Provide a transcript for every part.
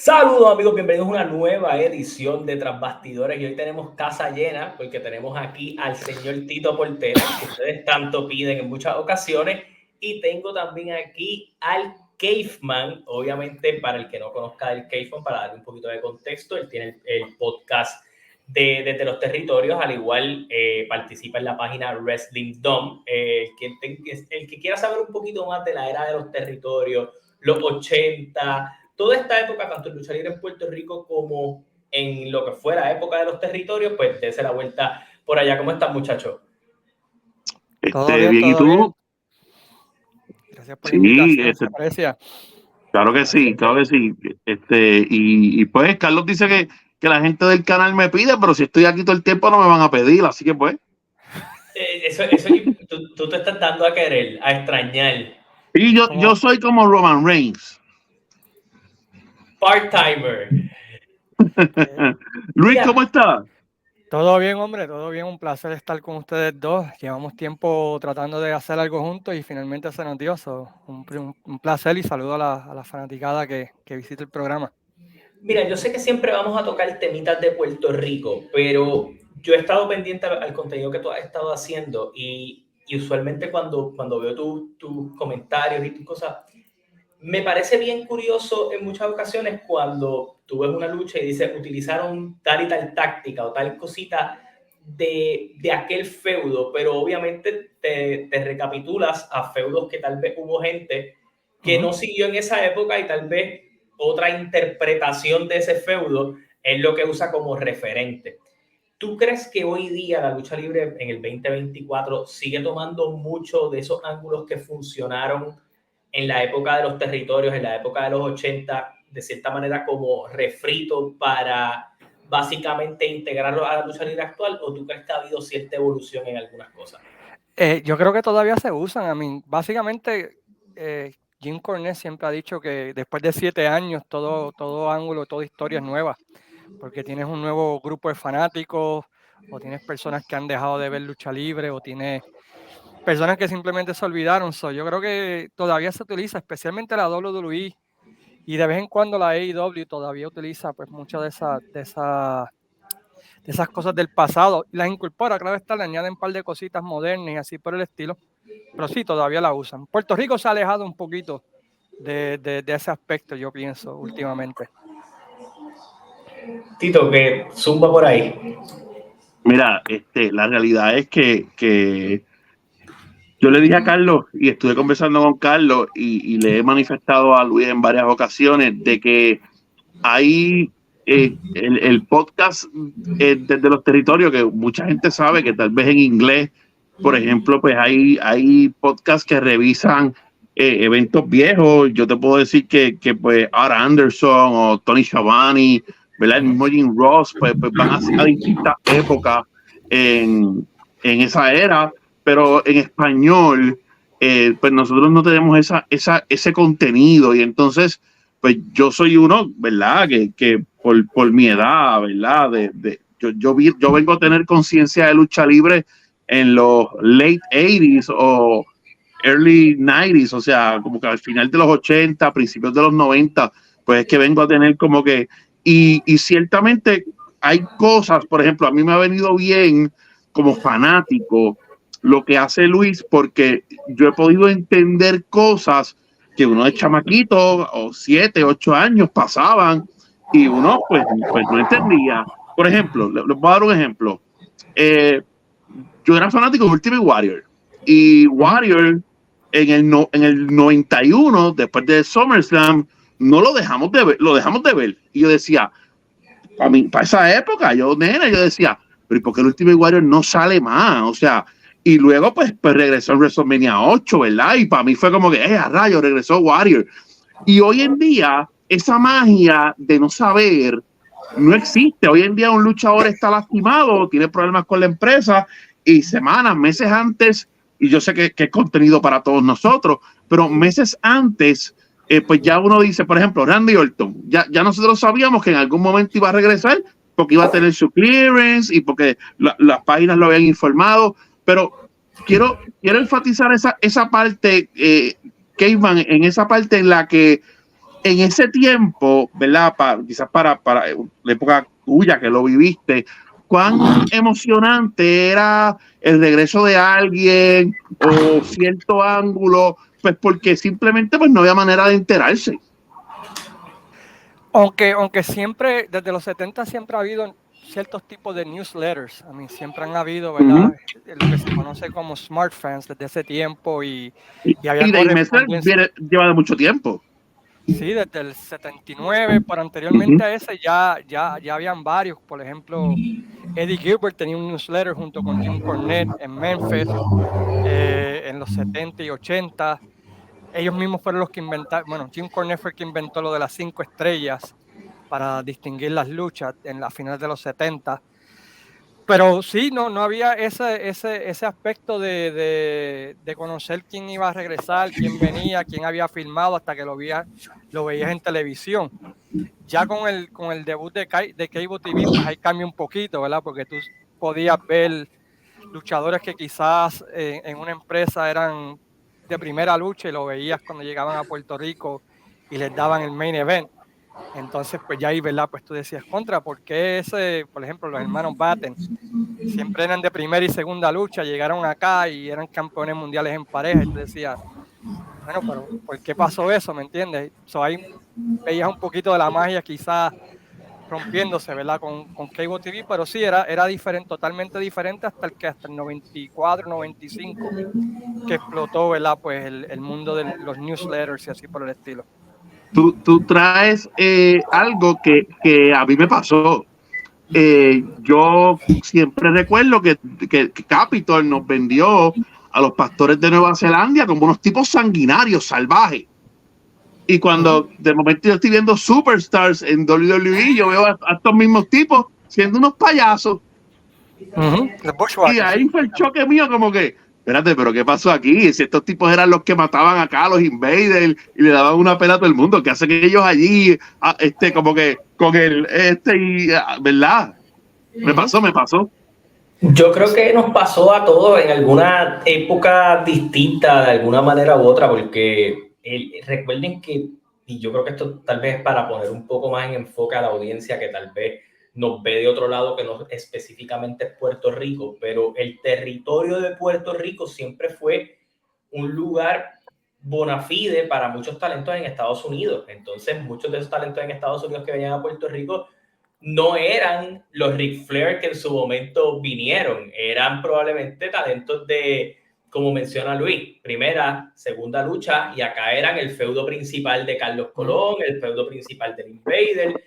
Saludos amigos, bienvenidos a una nueva edición de Tras Bastidores y hoy tenemos casa llena porque tenemos aquí al señor Tito Portela, que ustedes tanto piden en muchas ocasiones, y tengo también aquí al Caveman. Obviamente, para el que no conozca el Caveman, para darle un poquito de contexto, él tiene el podcast desde los territorios, al igual participa en la página Wrestling Dome. El que quiera saber un poquito más de la era de los territorios, los 80, toda esta época, tanto en lucha libre en Puerto Rico como en lo que fue la época de los territorios, pues dése la vuelta por allá. ¿Cómo están, muchachos? Todo bien, bien, ¿y tú? bien. Gracias por la invitación, se aprecia. Claro que sí, claro que sí. Y pues Carlos dice que la gente del canal me pide, pero si estoy aquí todo el tiempo no me van a pedir, así que pues. Tú te estás dando a querer, a extrañar. Y yo soy como Roman Reigns. Part-timer. Luis, ¿cómo estás? Todo bien, hombre, todo bien. Un placer estar con ustedes dos. Llevamos tiempo tratando de hacer algo juntos y finalmente se nos dio. Un placer y saludo a la fanaticada que visita el programa. Mira, yo sé que siempre vamos a tocar temitas de Puerto Rico, pero yo he estado pendiente al contenido que tú has estado haciendo y usualmente cuando veo tus comentarios y tus cosas, me parece bien curioso en muchas ocasiones cuando tú ves una lucha y dices utilizaron tal y tal táctica o tal cosita de aquel feudo, pero obviamente te recapitulas a feudos que tal vez hubo gente que no siguió en esa época y tal vez otra interpretación de ese feudo es lo que usa como referente. ¿Tú crees que hoy día la lucha libre en el 2024 sigue tomando mucho de esos ángulos que funcionaron en la época de los territorios, en la época de los 80, de cierta manera como refrito para básicamente integrarlo a la lucha libre actual, o tú crees que ha habido cierta evolución en algunas cosas? Yo creo que todavía se usan. Básicamente, Jim Cornette siempre ha dicho que después de 7 años todo ángulo, toda historia es nueva, porque tienes un nuevo grupo de fanáticos, o tienes personas que han dejado de ver lucha libre, o tienes personas que simplemente se olvidaron. Yo creo que todavía se utiliza, especialmente la WWE, y de vez en cuando la AEW todavía utiliza pues muchas de esas cosas del pasado, las incorpora, claro está, le añaden un par de cositas modernas y así por el estilo, pero sí, todavía la usan. Puerto Rico se ha alejado un poquito de ese aspecto, yo pienso, últimamente. Tito, que zumba por ahí. Mira, la realidad es que yo le dije a Carlos y estuve conversando con Carlos y le he manifestado a Luis en varias ocasiones de que hay el podcast desde los territorios, que mucha gente sabe que tal vez en inglés, por ejemplo, pues hay podcasts que revisan eventos viejos. Yo te puedo decir que pues Arn Anderson o Tony Schiavone, ¿verdad? El mismo Jim Ross, pues van a distintas épocas en esa era, pero en español, pues nosotros no tenemos ese contenido, y entonces pues yo soy uno, ¿verdad? Que por mi edad, ¿verdad? Yo vengo a tener conciencia de lucha libre en los late 80s o early 90s, o sea, como que al final de los 80, principios de los 90, pues es que vengo a tener como que, y ciertamente hay cosas, por ejemplo, a mí me ha venido bien como fanático lo que hace Luis, porque yo he podido entender cosas que uno de chamaquito o 7, 8 años pasaban y uno pues no entendía. Por ejemplo, les voy a dar un ejemplo. Yo era fanático de Ultimate Warrior y Warrior en el 91, después de SummerSlam, no lo dejamos de ver, lo dejamos de ver. Y yo decía, para esa época, yo decía, pero ¿y por qué el Ultimate Warrior no sale más? O sea, y luego pues regresó en WrestleMania 8, ¿verdad? Y para mí fue como que, a rayo, regresó Warrior. Y hoy en día, esa magia de no saber no existe. Hoy en día un luchador está lastimado, tiene problemas con la empresa, y semanas, meses antes, y yo sé que es contenido para todos nosotros, pero meses antes, pues ya uno dice, por ejemplo, Randy Orton, ya nosotros sabíamos que en algún momento iba a regresar, porque iba a tener su clearance y porque las páginas lo habían informado, pero quiero enfatizar esa parte, Caveman, en esa parte en la que En ese tiempo, ¿verdad? Quizás para la época tuya que lo viviste, ¿cuán emocionante era el regreso de alguien o cierto ángulo? Pues porque simplemente pues no había manera de enterarse. Aunque siempre, desde los 70 siempre ha habido ciertos tipos de newsletters. A mí siempre han habido, ¿verdad? Lo que se conoce como smart fans desde ese tiempo y había Y Dave Messer correspondencia. lleva de mucho tiempo. Sí, desde el 79, pero anteriormente a ese ya habían varios. Por ejemplo, Eddie Gilbert tenía un newsletter junto con Jim Cornette en Memphis en los 70 y 80. Ellos mismos fueron los que inventaron, bueno, Jim Cornette fue el que inventó lo de las 5 estrellas para distinguir las luchas en la final de los 70. Pero sí, no había ese aspecto de conocer quién iba a regresar, quién venía, quién había filmado hasta que lo veías en televisión. Ya con el debut de Cable TV, pues ahí cambia un poquito, ¿verdad? Porque tú podías ver luchadores que quizás en una empresa eran de primera lucha y lo veías cuando llegaban a Puerto Rico y les daban el main event. Entonces, pues ya ahí, ¿verdad? Pues tú decías, ¿por qué por ejemplo, los hermanos Batten siempre eran de primera y segunda lucha, llegaron acá y eran campeones mundiales en pareja? Y tú decías, bueno, pero ¿por qué pasó eso? ¿Me entiendes? Ahí veías un poquito de la magia quizás rompiéndose, ¿verdad? Con Cable TV, pero sí, era diferente, totalmente diferente hasta el 94, 95, que explotó, ¿verdad? Pues el mundo de los newsletters y así por el estilo. Tú traes algo que a mí me pasó. Yo siempre recuerdo que Capitol nos vendió a los pastores de Nueva Zelanda como unos tipos sanguinarios, salvajes. Y cuando de momento yo estoy viendo Superstars en WWE, yo veo a estos mismos tipos siendo unos payasos. Y ahí fue el choque mío, como que, espérate, pero ¿qué pasó aquí? Si estos tipos eran los que mataban acá a los invaders y le daban una pena a todo el mundo, ¿qué hacen ellos allí? Como que con ¿verdad? Me pasó. Yo creo que nos pasó a todos en alguna época distinta, de alguna manera u otra, porque recuerden que, y yo creo que esto tal vez es para poner un poco más en enfoque a la audiencia que tal vez nos ve de otro lado, que no específicamente es Puerto Rico, pero el territorio de Puerto Rico siempre fue un lugar bona fide para muchos talentos en Estados Unidos. Entonces, muchos de esos talentos en Estados Unidos que venían a Puerto Rico no eran los Ric Flair que en su momento vinieron, eran probablemente talentos de, como menciona Luis, primera, segunda lucha, y acá eran el feudo principal de Carlos Colón, el feudo principal del Invader,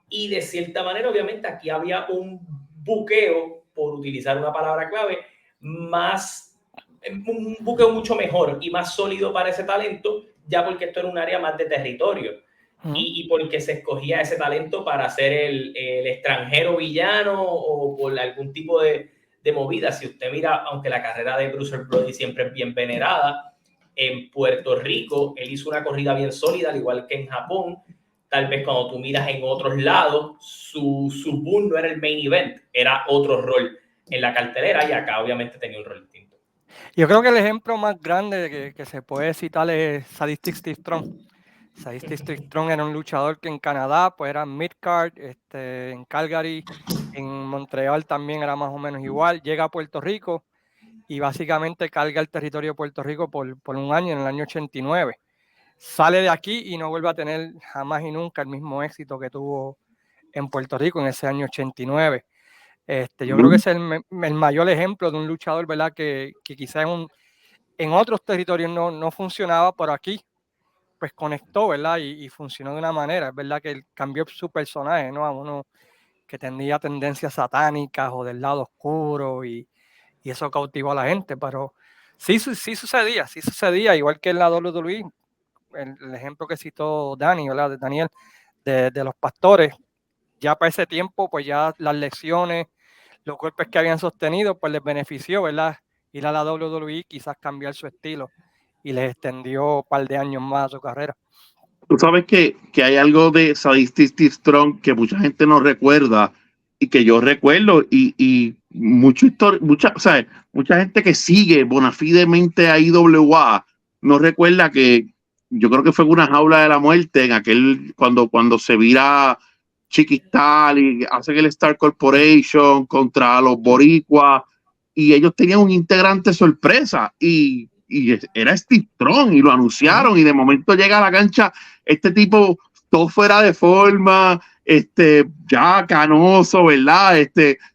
y de cierta manera, obviamente, aquí había un buqueo, por utilizar una palabra clave, un buqueo mucho mejor y más sólido para ese talento, ya porque esto era un área más de territorio. Y porque se escogía ese talento para ser el extranjero villano o por algún tipo de movida. Si usted mira, aunque la carrera de Bruiser Brody siempre es bien venerada, en Puerto Rico él hizo una corrida bien sólida, al igual que en Japón. Tal vez cuando tú miras en otros lados, su boom no era el main event, era otro rol en la cartelera, y acá obviamente tenía un rol distinto. Yo creo que el ejemplo más grande que se puede citar es Sadistic Steve Strong. Sadistic Steve Strong era un luchador que en Canadá pues era midcard, en Calgary, en Montreal también era más o menos igual. Llega a Puerto Rico y básicamente carga el territorio de Puerto Rico por un año, en el año 89. Sale de aquí y no vuelve a tener jamás y nunca el mismo éxito que tuvo en Puerto Rico en ese año 89. Yo creo que ese es el mayor ejemplo de un luchador, ¿verdad? Que quizás en otros territorios no funcionaba, pero aquí pues conectó, ¿verdad? Y funcionó de una manera. Es verdad que él cambió su personaje, ¿no? A uno que tenía tendencias satánicas o del lado oscuro y eso cautivó a la gente, pero sí sucedía, igual que en la WWE, el ejemplo que citó Dani, ¿verdad? Daniel, de los pastores, ya para ese tiempo, pues ya las lecciones, los golpes que habían sostenido, pues les benefició, ¿verdad? Ir a la WWE, quizás cambiar su estilo y les extendió un par de años más a su carrera. Tú sabes que hay algo de Sadistic Steve Strong que mucha gente no recuerda y que yo recuerdo y mucha gente que sigue bona fidemente a IWA no recuerda que yo creo que fue una jaula de la muerte en aquel, cuando se vira Chiquistal y hacen el Star Corporation contra los Boricuas, y ellos tenían un integrante sorpresa, y era Steve Strong, y lo anunciaron, y de momento llega a la cancha este tipo todo fuera de forma, ya canoso, ¿verdad?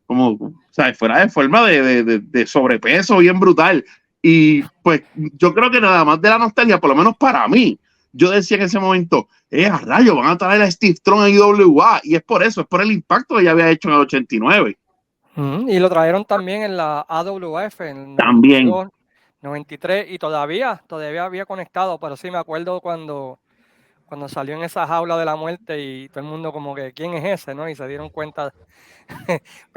Como, o sea, fuera de forma de sobrepeso bien brutal. Y pues yo creo que nada más de la nostalgia, por lo menos para mí, yo decía en ese momento, a rayos, van a traer a Steve Strong a IWA, y es por eso, es por el impacto que ya había hecho en el 89. Y lo trajeron también en la AWF en el También. 92, 93, y todavía había conectado, pero sí me acuerdo cuando salió en esa jaula de la muerte y todo el mundo como que, ¿quién es ese? ¿No? Y se dieron cuenta,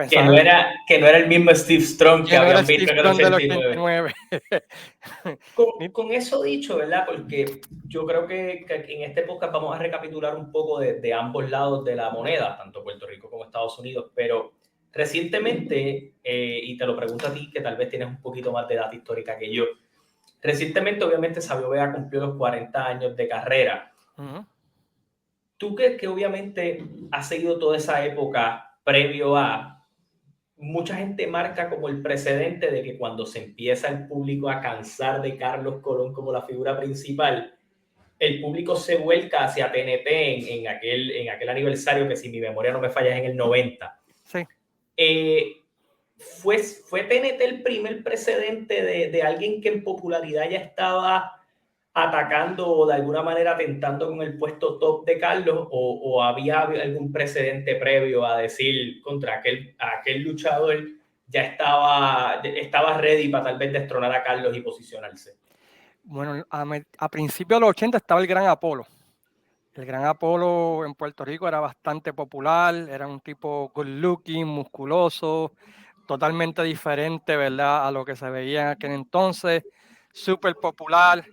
que no era el mismo Steve Strong que no era habían visto Steve en el Strong del 89. 89. Con eso dicho, ¿verdad? Porque yo creo que en este podcast vamos a recapitular un poco de ambos lados de la moneda, tanto Puerto Rico como Estados Unidos, pero recientemente, y te lo pregunto a ti, que tal vez tienes un poquito más de data histórica que yo, recientemente obviamente Sabio Vega cumplió los 40 años de carrera. Tú que obviamente has seguido toda esa época previo a, mucha gente marca como el precedente de que cuando se empieza el público a cansar de Carlos Colón como la figura principal, el público se vuelca hacia TNT en aquel aniversario que, si mi memoria no me falla, es en el 90. Sí. ¿Fue TNT el primer precedente de alguien que en popularidad ya estaba atacando o de alguna manera atentando con el puesto top de Carlos, o había algún precedente previo a decir contra aquel luchador ya estaba ready para tal vez destronar a Carlos y posicionarse? Bueno, a principios de los 80 estaba el Gran Apolo. El Gran Apolo en Puerto Rico era bastante popular, era un tipo good looking, musculoso, totalmente diferente, ¿verdad?, a lo que se veía en aquel entonces, súper popular.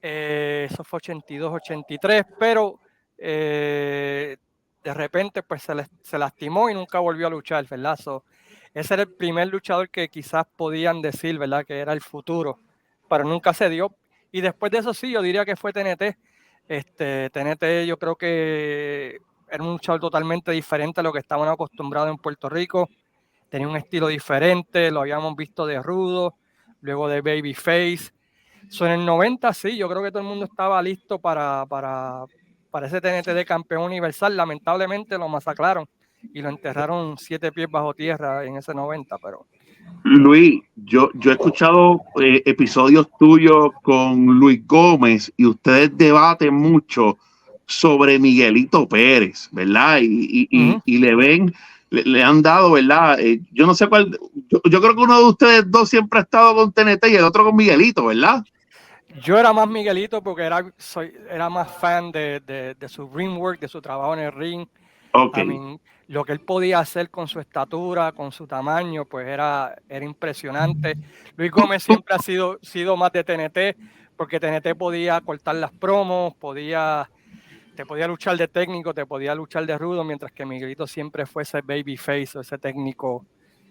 Eso fue 82, 83, pero de repente pues se lastimó y nunca volvió a luchar, ¿verdad? Ese era el primer luchador que quizás podían decir, ¿verdad?, que era el futuro, pero nunca se dio. Y después de eso sí, yo diría que fue TNT. TNT yo creo que era un luchador totalmente diferente a lo que estaban acostumbrados en Puerto Rico. Tenía un estilo diferente, lo habíamos visto de rudo, luego de babyface. En el 90 sí, yo creo que todo el mundo estaba listo para ese TNT de campeón universal. Lamentablemente lo masacraron y lo enterraron 7 pies bajo tierra en ese 90, pero... Luis, yo he escuchado episodios tuyos con Luis Gómez, y ustedes debaten mucho sobre Miguelito Pérez, ¿verdad? Y le han dado, ¿verdad? Yo no sé cuál, yo creo que uno de ustedes dos siempre ha estado con TNT y el otro con Miguelito, ¿verdad? Yo era más Miguelito porque era más fan de su ring work, de su trabajo en el ring. Ok. Lo que él podía hacer con su estatura, con su tamaño, pues era impresionante. Luis Gómez siempre ha sido más de TNT, porque TNT podía cortar las promos, te podía luchar de técnico, te podía luchar de rudo, mientras que Miguelito siempre fue ese babyface o ese técnico,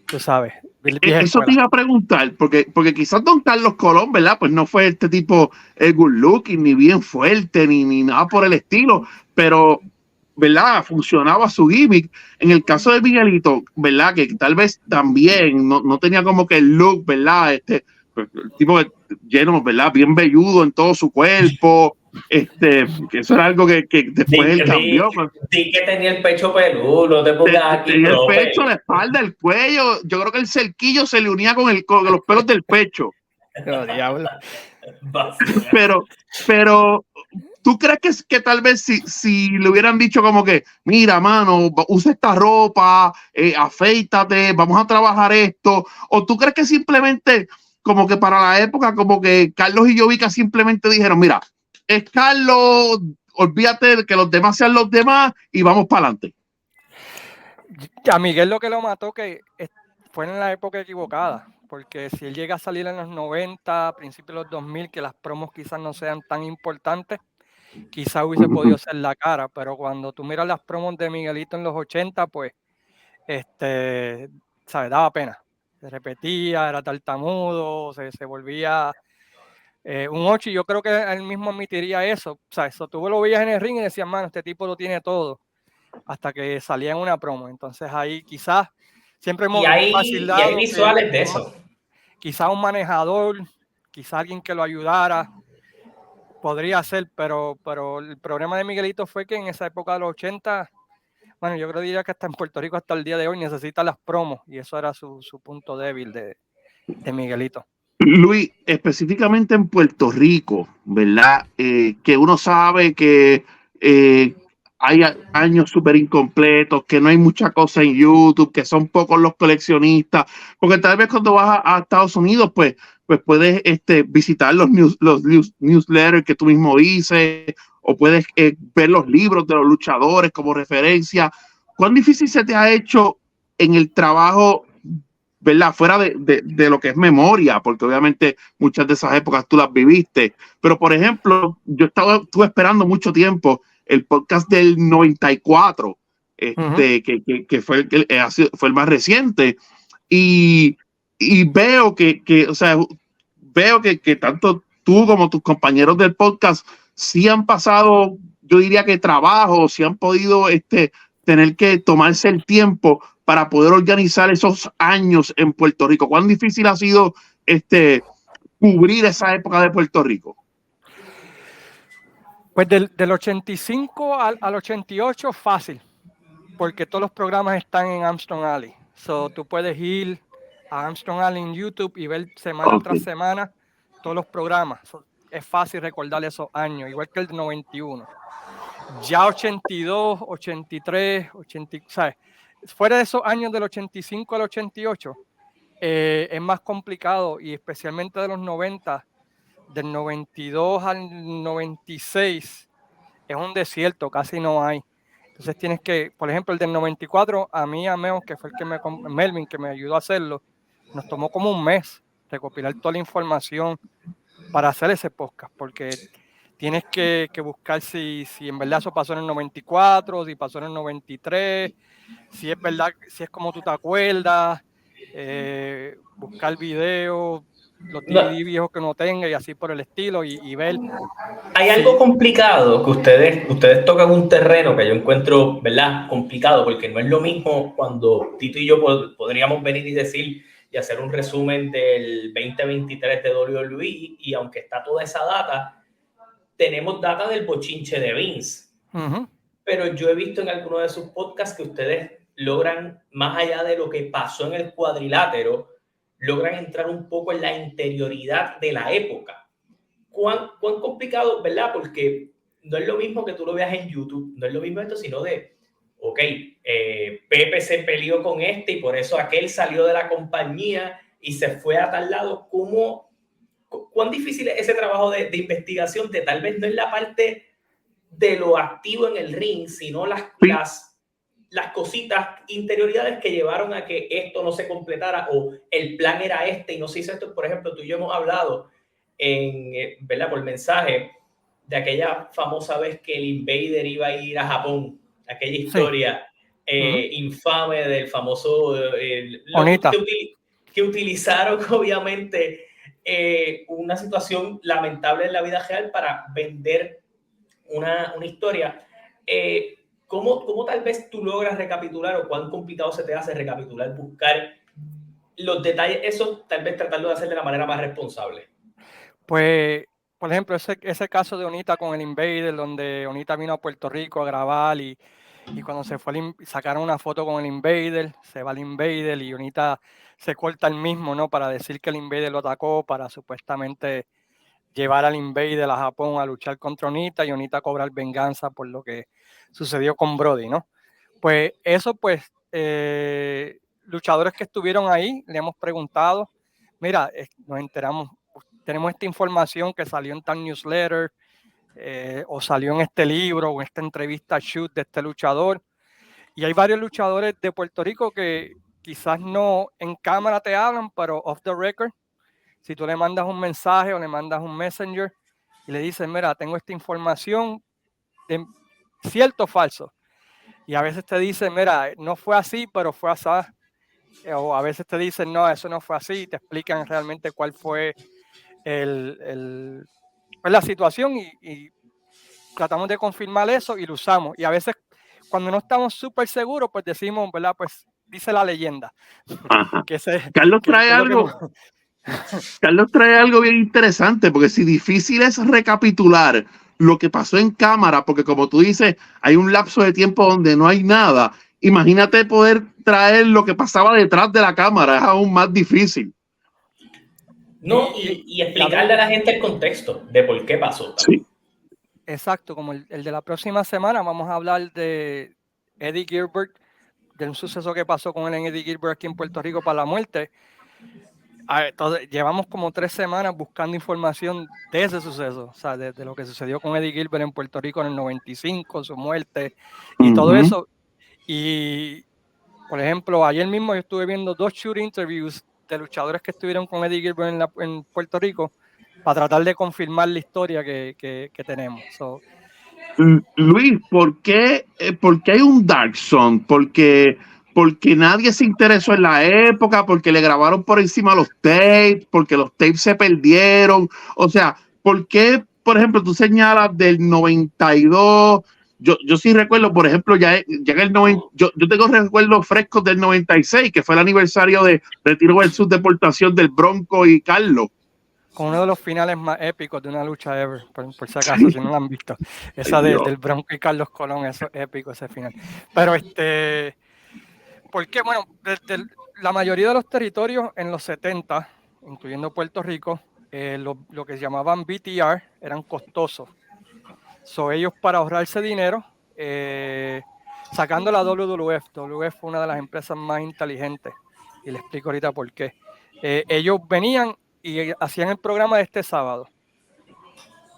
tú sabes, vieja Eso te escuela. iba a preguntar, porque quizás don Carlos Colón, ¿verdad? Pues no fue este tipo good looking, ni bien fuerte, ni nada por el estilo, pero, ¿verdad? Funcionaba su gimmick. En el caso de Miguelito, ¿verdad? Que tal vez también no tenía como que el look, ¿verdad? Pues, el tipo lleno, ¿verdad? Bien velludo en todo su cuerpo. Que eso era algo que después él cambió. Sí, que tenía el pecho peludo, no te pongas aquí. Tenía el pecho, la espalda, el cuello. Yo creo que el cerquillo se le unía con los pelos del pecho. Oh, diablo. Pero ¿tú crees que tal vez si le hubieran dicho como que, mira, mano, usa esta ropa, afeítate, vamos a trabajar esto? ¿O tú crees que simplemente, como que para la época, como que Carlos y Jovica simplemente dijeron, mira, es Carlos, olvídate de que los demás sean los demás y vamos para adelante? A Miguel lo que lo mató que fue en la época equivocada, porque si él llega a salir en los 90, principios de los 2000, que las promos quizás no sean tan importantes, quizás hubiese podido ser la cara, pero cuando tú miras las promos de Miguelito en los 80, pues, ¿sabes? Daba pena. Se repetía, era tartamudo, se volvía Un Ochi, yo creo que él mismo admitiría eso. O sea, eso tú lo veías en el ring y decías, mano, este tipo lo tiene todo. Hasta que salía en una promo. Entonces ahí quizás siempre hemos y hay vacilado que visuales de eso. quizás un manejador, quizás alguien que lo ayudara, podría ser, pero el problema de Miguelito fue que en esa época de los 80, bueno, yo creo diría que hasta en Puerto Rico hasta el día de hoy necesita las promos y eso era su punto débil de Miguelito. Luis, específicamente en Puerto Rico, ¿verdad? Que uno sabe que hay años súper incompletos, que no hay mucha cosa en YouTube, que son pocos los coleccionistas, porque tal vez cuando vas a Estados Unidos, pues puedes visitar los newsletters que tú mismo dices, o puedes ver los libros de los luchadores como referencia. ¿Cuán difícil se te ha hecho en el trabajo, ¿verdad? Fuera de lo que es memoria, porque obviamente muchas de esas épocas tú las viviste. Pero, por ejemplo, estuve esperando mucho tiempo el podcast del 94, que fue fue el más reciente. Y veo o sea, veo que tanto tú como tus compañeros del podcast sí han pasado, yo diría que trabajo, sí han podido tener que tomarse el tiempo para poder organizar esos años en Puerto Rico. ¿Cuán difícil ha sido cubrir esa época de Puerto Rico? Pues del 85 al 88 fácil, porque todos los programas están en Armstrong Alley. So, tú puedes ir a Armstrong Alley en YouTube y ver semana tras semana todos los programas. So, es fácil recordar esos años, igual que el 91. Ya 82, 83, 80, ¿sabes? Fuera de esos años del 85 al 88, es más complicado y especialmente de los 90, del 92 al 96, es un desierto, casi no hay. Entonces tienes que, por ejemplo, el del 94, a mí, a Meo, que fue Melvin, que me ayudó a hacerlo, nos tomó como un mes recopilar toda la información para hacer ese podcast, porque tienes que buscar si en verdad eso pasó en el 94, si pasó en el 93, si es verdad, si es como tú te acuerdas, buscar videos, los DVD viejos que no tenga y así por el estilo y ver. Hay algo complicado que ustedes tocan un terreno que yo encuentro, ¿verdad? Complicado, porque no es lo mismo cuando Tito y yo podríamos venir y decir y hacer un resumen del 2023 de WWE, y aunque está toda esa data, tenemos data del bochinche de Vince. Pero yo he visto en alguno de sus podcasts que ustedes logran, más allá de lo que pasó en el cuadrilátero, logran entrar un poco en la interioridad de la época. ¿Cuán complicado, verdad? Porque no es lo mismo que tú lo veas en YouTube, no es lo mismo esto, sino de, ok, Pepe se peleó con y por eso aquel salió de la compañía y se fue a tal lado. ¿Cuán difícil es ese trabajo de investigación? De tal vez no es la parte de lo activo en el ring, sino las cositas, interioridades que llevaron a que esto no se completara, o el plan era y no se hizo esto. Por ejemplo, tú y yo hemos hablado ¿verdad? Por mensaje de aquella famosa vez que el Invader iba a ir a Japón, aquella historia infame del famoso que utilizaron obviamente una situación lamentable en la vida real para vender una historia. ¿Cómo tal vez tú logras recapitular, o cuán complicado se te hace recapitular, buscar los detalles, eso tal vez tratarlo de hacer de la manera más responsable? Pues, por ejemplo, ese caso de Onita con el Invader, donde Onita vino a Puerto Rico a grabar y cuando se fue, sacaron una foto con el Invader, se va el Invader y Onita se corta el mismo, ¿no? Para decir que el Invader lo atacó, para supuestamente llevar al Invader a Japón a luchar contra Onita y Onita cobrar venganza por lo que sucedió con Brody, ¿no? Pues eso, pues, luchadores que estuvieron ahí, le hemos preguntado, mira, nos enteramos, tenemos esta información que salió en tal newsletter, o salió en este libro o en esta entrevista shoot de este luchador. Y hay varios luchadores de Puerto Rico que quizás no en cámara te hablan, pero off the record, si tú le mandas un mensaje o le mandas un messenger y le dices, mira, tengo esta información, cierto o falso. Y a veces te dicen, mira, no fue así, pero fue así. O a veces te dicen, no, eso no fue así, y te explican realmente cuál fue pues la situación y tratamos de confirmar eso y lo usamos. Y a veces cuando no estamos súper seguros, pues decimos, ¿verdad? Pues dice la leyenda. Ajá. que Carlos que trae es lo que algo. Carlos trae algo bien interesante, porque si difícil es recapitular lo que pasó en cámara, porque como tú dices, hay un lapso de tiempo donde no hay nada. Imagínate poder traer lo que pasaba detrás de la cámara, es aún más difícil. No, y explicarle a la gente el contexto de por qué pasó. Sí. Exacto, como el de la próxima semana vamos a hablar de Eddie Gilbert, de un suceso que pasó con él en Eddie Gilbert aquí en Puerto Rico para la muerte. Entonces, llevamos como 3 semanas buscando información de ese suceso, o sea, de lo que sucedió con Eddie Gilbert en Puerto Rico en el 95, su muerte y todo eso. Y, por ejemplo, ayer mismo yo estuve viendo 2 shooting interviews de luchadores que estuvieron con Eddie Gilbert en Puerto Rico para tratar de confirmar la historia que tenemos. Luis, ¿por qué hay un Dark Zone? Porque nadie se interesó en la época, porque le grabaron por encima los tapes, porque los tapes se perdieron. O sea, ¿por qué, por ejemplo, tú señalas del 92? Yo sí recuerdo, por ejemplo, ya en el 90, yo tengo recuerdos frescos del 96, que fue el aniversario de retiro versus deportación del Bronco y Carlos. Con uno de los finales más épicos de una lucha ever, por si acaso, si no lo han visto. Esa del Bronco y Carlos Colón, eso es épico, ese final. Pero porque, bueno, desde la mayoría de los territorios en los 70, incluyendo Puerto Rico, lo que se llamaban BTR eran costosos. Ellos, para ahorrarse dinero, sacando la WWF fue una de las empresas más inteligentes, y les explico ahorita por qué. Ellos venían y hacían el programa de este sábado.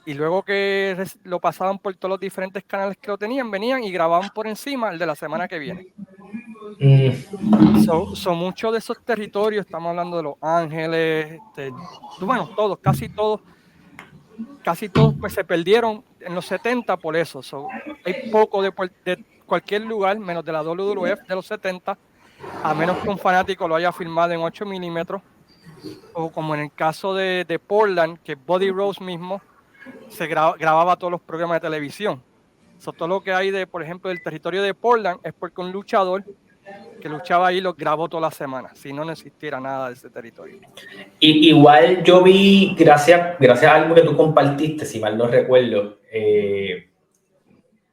Y luego que lo pasaban por todos los diferentes canales que lo tenían, venían y grababan por encima el de la semana que viene. Son muchos de esos territorios, estamos hablando de Los Ángeles, bueno, casi todos pues se perdieron en los 70 por eso. Hay poco de cualquier lugar, menos de la WWF de los 70, a menos que un fanático lo haya filmado en 8 milímetros, o como en el caso de Portland, que Buddy Rose mismo se grababa todos los programas de televisión. Todo lo que hay por ejemplo, del territorio de Portland es porque un luchador que luchaba ahí lo grabó toda la semana, si no existiera nada de ese territorio. Igual yo vi, gracias a algo que tú compartiste, si mal no recuerdo,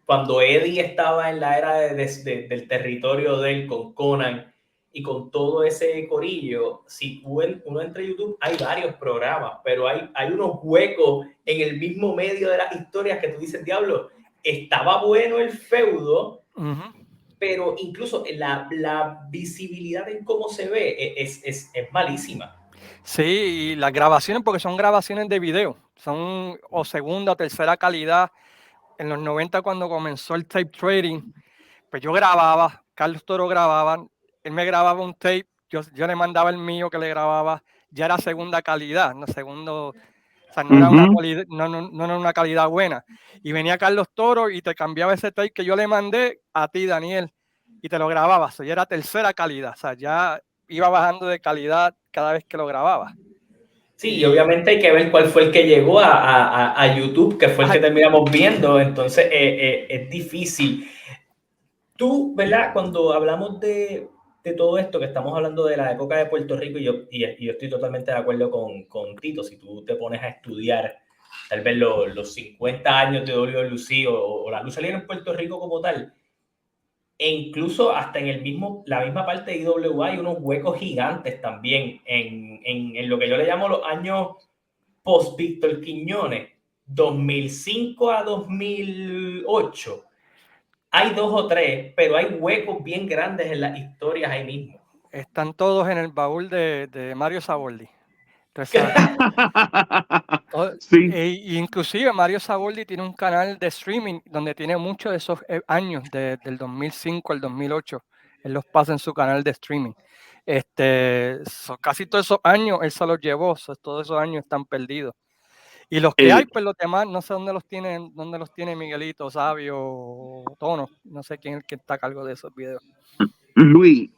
cuando Eddie estaba en la era del territorio de él con Conan y con todo ese corillo, si uno entra a YouTube, hay varios programas, pero hay unos huecos en el mismo medio de las historias que tú dices, diablo, estaba bueno el feudo, pero incluso la visibilidad en cómo se ve es malísima. Sí, y las grabaciones, porque son grabaciones de video, son o segunda o tercera calidad. En los 90, cuando comenzó el tape trading, pues yo grababa, Carlos Toro grababa, él me grababa un tape, yo le mandaba el mío que le grababa, ya era segunda calidad, no segundo, o sea, no era no era una calidad buena. Y venía Carlos Toro y te cambiaba ese tape que yo le mandé a ti, Daniel, y te lo grababa, ya era tercera calidad, o sea, ya iba bajando de calidad cada vez que lo grababa. Sí, y obviamente hay que ver cuál fue el que llegó a YouTube, que fue el que terminamos viendo, entonces es difícil. Tú, ¿verdad? Cuando hablamos de todo esto, que estamos hablando de la época de Puerto Rico, y yo estoy totalmente de acuerdo con Tito, si tú te pones a estudiar tal vez los 50 años de WLC o la lucha libre en Puerto Rico como tal, e incluso hasta en la misma parte de IWA hay unos huecos gigantes también en lo que yo le llamo los años post-Víctor Quiñones, 2005 a 2008. Hay 2 o 3, pero hay huecos bien grandes en las historias ahí mismo. Están todos en el baúl de Mario Saboldi. Sí. Inclusive Mario Saboldi tiene un canal de streaming donde tiene muchos de esos años, del 2005 al 2008. Él los pasa en su canal de streaming. Casi todos esos años él se los llevó, todos esos años están perdidos. Y los que hay, pues los demás, no sé dónde los tiene Miguelito, Sabio, Tono, no sé quién es el que está a cargo de esos videos. Luis,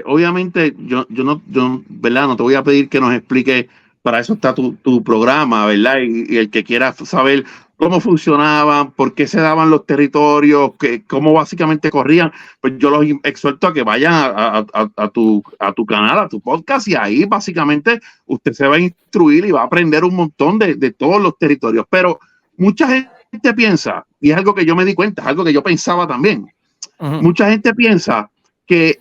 obviamente yo no, ¿verdad? No te voy a pedir que nos explique para eso está tu programa, ¿verdad? Y el que quiera saber cómo funcionaban, por qué se daban los territorios, cómo básicamente corrían, pues yo los exhorto a que vayan a tu canal, a tu podcast, y ahí básicamente usted se va a instruir y va a aprender un montón de todos los territorios. Pero mucha gente piensa, y es algo que yo me di cuenta, es algo que yo pensaba también, mucha gente piensa que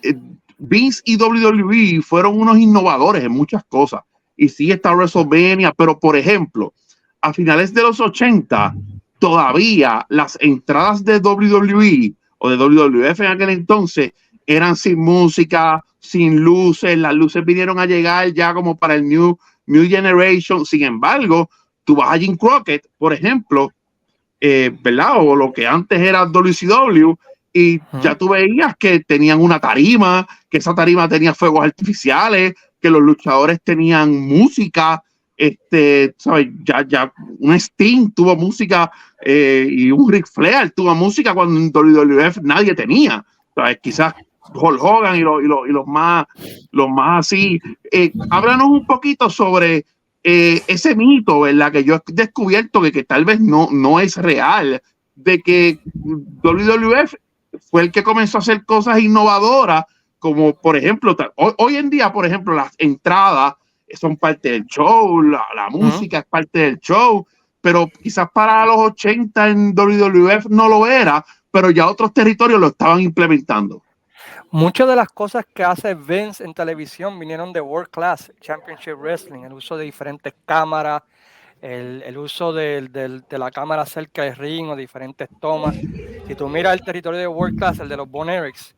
Vince y WWE fueron unos innovadores en muchas cosas. Y sí está WrestleMania, pero por ejemplo, a finales de los 80, todavía las entradas de WWE o de WWF en aquel entonces eran sin música, sin luces. Las luces vinieron a llegar ya como para el New Generation. Sin embargo, tú vas a Jim Crockett, por ejemplo, ¿verdad? O lo que antes era WCW, y ya tú veías que tenían una tarima, que esa tarima tenía fuegos artificiales, que los luchadores tenían música, ¿sabes? Ya un Sting tuvo música, y un Ric Flair tuvo música cuando en WWF nadie tenía, ¿sabes? Quizás Hulk Hogan y los más así. Háblanos un poquito sobre ese mito, ¿verdad? Que yo he descubierto que tal vez no es real, de que WWF fue el que comenzó a hacer cosas innovadoras, como por ejemplo, hoy en día, por ejemplo, las entradas son parte del show, la música es parte del show, pero quizás para los 80 en WWF no lo era, pero ya otros territorios lo estaban implementando. Muchas de las cosas que hace Vince en televisión vinieron de World Class, Championship Wrestling, el uso de diferentes cámaras, el uso de la cámara cerca del ring o diferentes tomas. Si tú miras el territorio de World Class, el de los Von Erichs,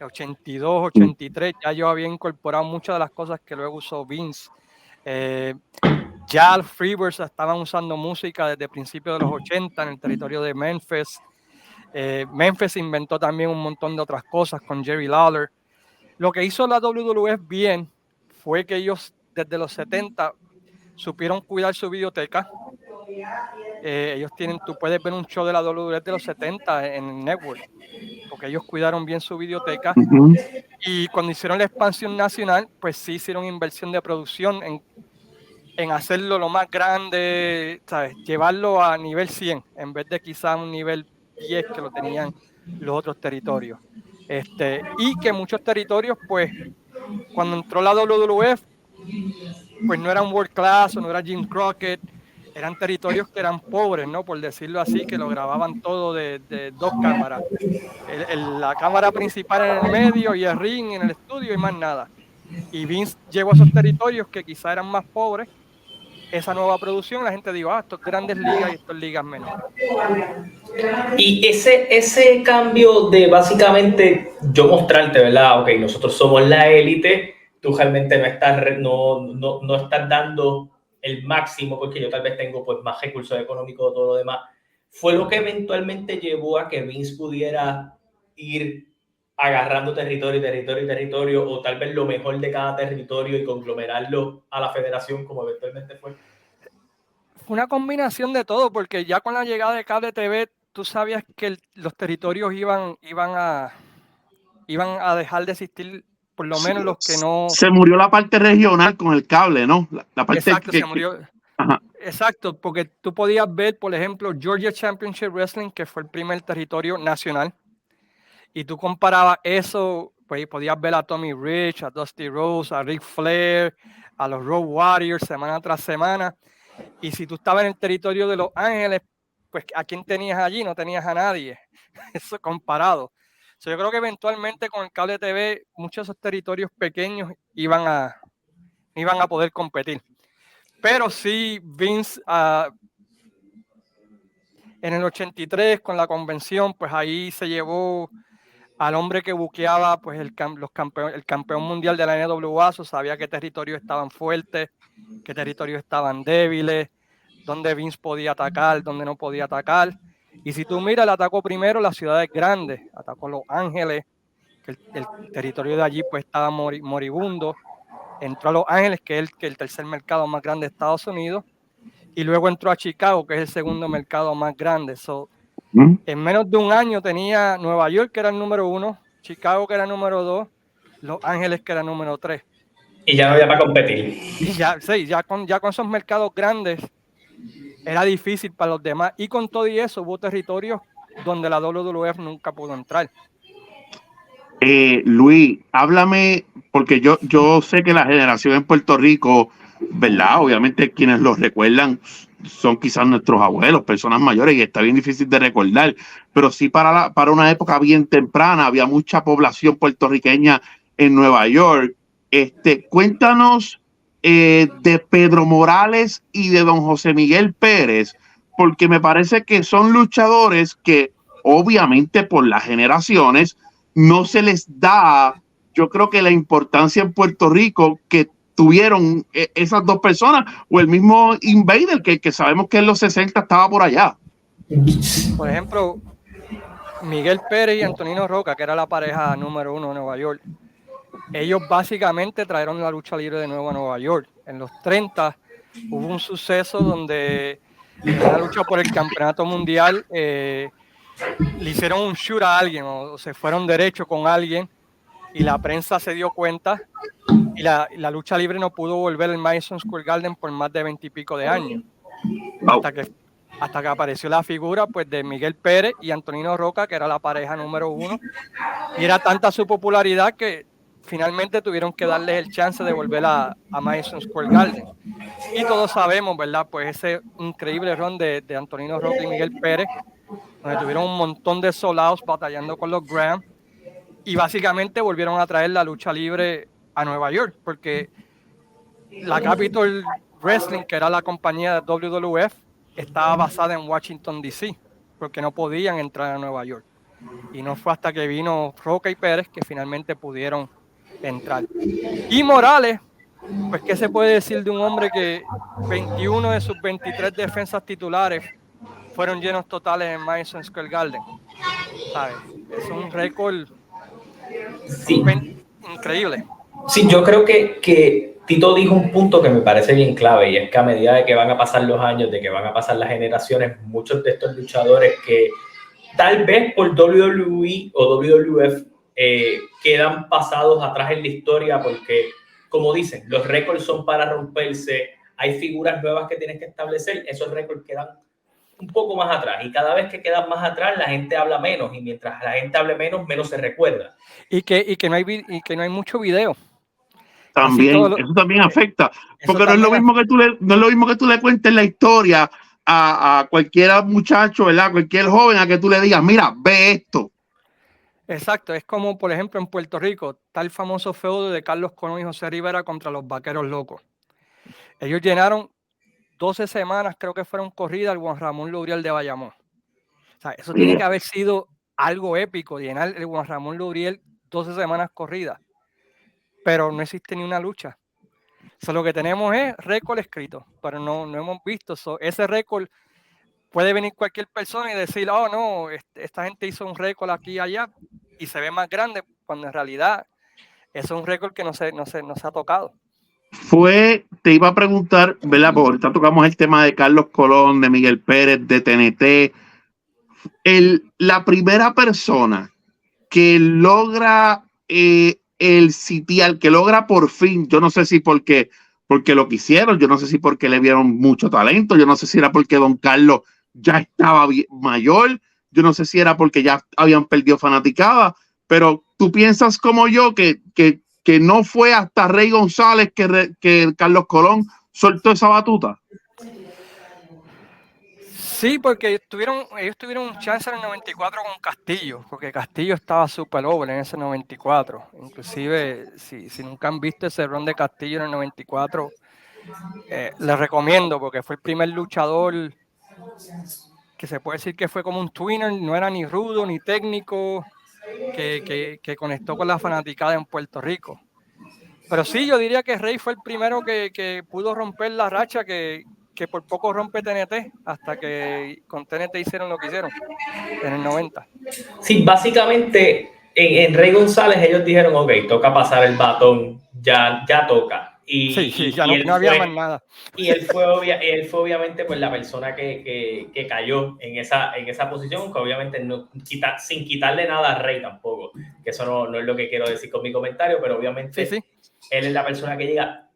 82, 83, ya yo había incorporado muchas de las cosas que luego usó Vince. Ya los Freebirds estaban usando música desde principios de los 80 en el territorio de Memphis. Memphis inventó también un montón de otras cosas con Jerry Lawler. Lo que hizo la WWF bien fue que ellos desde los 70 supieron cuidar su videoteca. Ellos tú puedes ver un show de la WWF de los 70 en el network, porque ellos cuidaron bien su videoteca. Y cuando hicieron la expansión nacional, pues sí hicieron inversión de producción en hacerlo lo más grande, ¿sabes? Llevarlo a nivel 100 en vez de quizás un nivel 10 que lo tenían los otros territorios. Y que muchos territorios, pues, cuando entró la WWF, pues no eran World Class o no era Jim Crockett, eran territorios que eran pobres, ¿no? Por decirlo así, que lo grababan todo de dos cámaras. La cámara principal en el medio y el ring en el estudio y más nada. Y Vince llegó a esos territorios que quizás eran más pobres. Esa nueva producción, la gente dijo, esto es grandes ligas y esto es ligas menores. Y ese cambio de básicamente yo mostrarte, ¿verdad? Ok, nosotros somos la élite, tú realmente no estás dando el máximo porque yo tal vez tengo pues más recursos económicos o todo lo demás. Fue lo que eventualmente llevó a que Vince pudiera ir agarrando territorio, o tal vez lo mejor de cada territorio y conglomerarlo a la federación como eventualmente fue. Fue una combinación de todo, porque ya con la llegada de cable TV, tú sabías que los territorios iban a dejar de existir, por lo menos los que no... Se murió la parte regional con el cable, ¿no? La parte exacto, se murió. Exacto, porque tú podías ver, por ejemplo, Georgia Championship Wrestling, que fue el primer territorio nacional, y tú comparabas eso, pues podías ver a Tommy Rich, a Dusty Rhodes, a Ric Flair, a los Road Warriors semana tras semana. Y si tú estabas en el territorio de Los Ángeles, pues ¿a quién tenías allí? No tenías a nadie. Eso comparado. Yo creo que eventualmente con el cable TV, muchos de esos territorios pequeños iban a poder competir. Pero sí, Vince, en el 83, con la convención, pues ahí se llevó al hombre que buqueaba pues el campeón mundial de la NWA, sabía qué territorios estaban fuertes, qué territorios estaban débiles, dónde Vince podía atacar, dónde no podía atacar. Y si tú miras, él atacó primero las ciudades grandes, atacó Los Ángeles, que el territorio de allí pues estaba moribundo, entró a Los Ángeles, que es el tercer mercado más grande de Estados Unidos, y luego entró a Chicago, que es el segundo mercado más grande. En menos de un año tenía Nueva York, que era el número 1, Chicago, que era el número 2, Los Ángeles, que era el número 3. Y ya no había para competir. Y ya con esos mercados grandes era difícil para los demás. Y con todo y eso hubo territorios donde la WWF nunca pudo entrar. Luis, háblame, porque yo sé que la generación en Puerto Rico, ¿verdad? Obviamente quienes los recuerdan son quizás nuestros abuelos, personas mayores, y está bien difícil de recordar, pero sí para una época bien temprana había mucha población puertorriqueña en Nueva York. Cuéntanos de Pedro Morales y de don José Miguel Pérez, porque me parece que son luchadores que obviamente por las generaciones no se les da, yo creo que la importancia en Puerto Rico que tuvieron esas dos personas, o el mismo Invader, que sabemos que en los 60 estaba por allá. Por ejemplo, Miguel Pérez y Antonino Roca, que era la pareja número 1 de Nueva York, ellos básicamente trajeron la lucha libre de nuevo a Nueva York. En los 30 hubo un suceso donde en una lucha por el campeonato mundial le hicieron un shoot a alguien o se fueron derecho con alguien y la prensa se dio cuenta y la lucha libre no pudo volver al Madison Square Garden por más de 20 y pico de años. Wow. Hasta que apareció la figura pues, de Miguel Pérez y Antonino Roca, que era la pareja número 1. Y era tanta su popularidad que finalmente tuvieron que darles el chance de volver a Madison Square Garden. Y todos sabemos, ¿verdad? Pues ese increíble run de Antonino Roca y Miguel Pérez, donde tuvieron un montón de soldados batallando con los Graham y básicamente volvieron a traer la lucha libre a Nueva York, porque la Capitol Wrestling, que era la compañía de WWF, estaba basada en Washington, D.C., porque no podían entrar a Nueva York. Y no fue hasta que vino Roca y Pérez que finalmente pudieron entrar. Y Morales, pues qué se puede decir de un hombre que 21 de sus 23 defensas titulares fueron llenos totales en Madison Square Garden, ¿sabes? Es un récord Sí. increíble. Sí, yo creo que Tito dijo un punto que me parece bien clave, y es que a medida de que van a pasar los años, de que van a pasar las generaciones, muchos de estos luchadores que tal vez por WWE o WWF quedan pasados atrás en la historia porque, como dicen, los récords son para romperse, hay figuras nuevas que tienes que establecer, esos récords quedan un poco más atrás, y cada vez que quedan más atrás la gente habla menos, y mientras la gente hable menos se recuerda. Y que no hay mucho video. También, eso también afecta, porque no es lo mismo que tú le cuentes la historia a cualquier muchacho, ¿verdad? Cualquier joven, a que tú le digas, mira, ve esto. Exacto, es como por ejemplo en Puerto Rico, está el famoso feudo de Carlos Colón y José Rivera contra los Vaqueros Locos. Ellos llenaron 12 semanas, creo que fueron corridas, al Juan Ramón Luriel de Bayamón. O sea, eso tiene que haber sido algo épico, llenar el Juan Ramón Luriel 12 semanas corridas, pero no existe ni una lucha. So, lo que tenemos es récord escrito, pero no hemos visto ese récord. Puede venir cualquier persona y decir, oh no, esta gente hizo un récord aquí y allá y se ve más grande, cuando en realidad eso es un récord que no se ha tocado. Te iba a preguntar, ¿verdad? Porque ahorita tocamos el tema de Carlos Colón, de Miguel Pérez, de TNT. La primera persona que logra el sitial, que logra por fin, yo no sé si porque lo quisieron, yo no sé si porque le vieron mucho talento, yo no sé si era porque don Carlos ya estaba mayor, yo no sé si era porque ya habían perdido fanaticada, pero tú piensas como yo que no fue hasta Rey González que Carlos Colón soltó esa batuta. Sí, porque ellos tuvieron un chance en el 94 con Castillo, porque Castillo estaba súper over en ese 94. Inclusive, si nunca han visto ese run de Castillo en el 94, les recomiendo, porque fue el primer luchador que se puede decir que fue como un twinner, no era ni rudo ni técnico, que conectó con la fanaticada en Puerto Rico. Pero sí, yo diría que Rey fue el primero que pudo romper la racha que por poco rompe TNT, hasta que con TNT hicieron lo que hicieron en el 90. Sí, básicamente en Rey González ellos dijeron, ok, toca pasar el batón, ya toca. No había más nada. Y él fue obviamente pues la persona que cayó en esa posición, que obviamente sin quitarle nada a Rey tampoco, que eso no es lo que quiero decir con mi comentario, pero obviamente Sí. él es la persona que llega.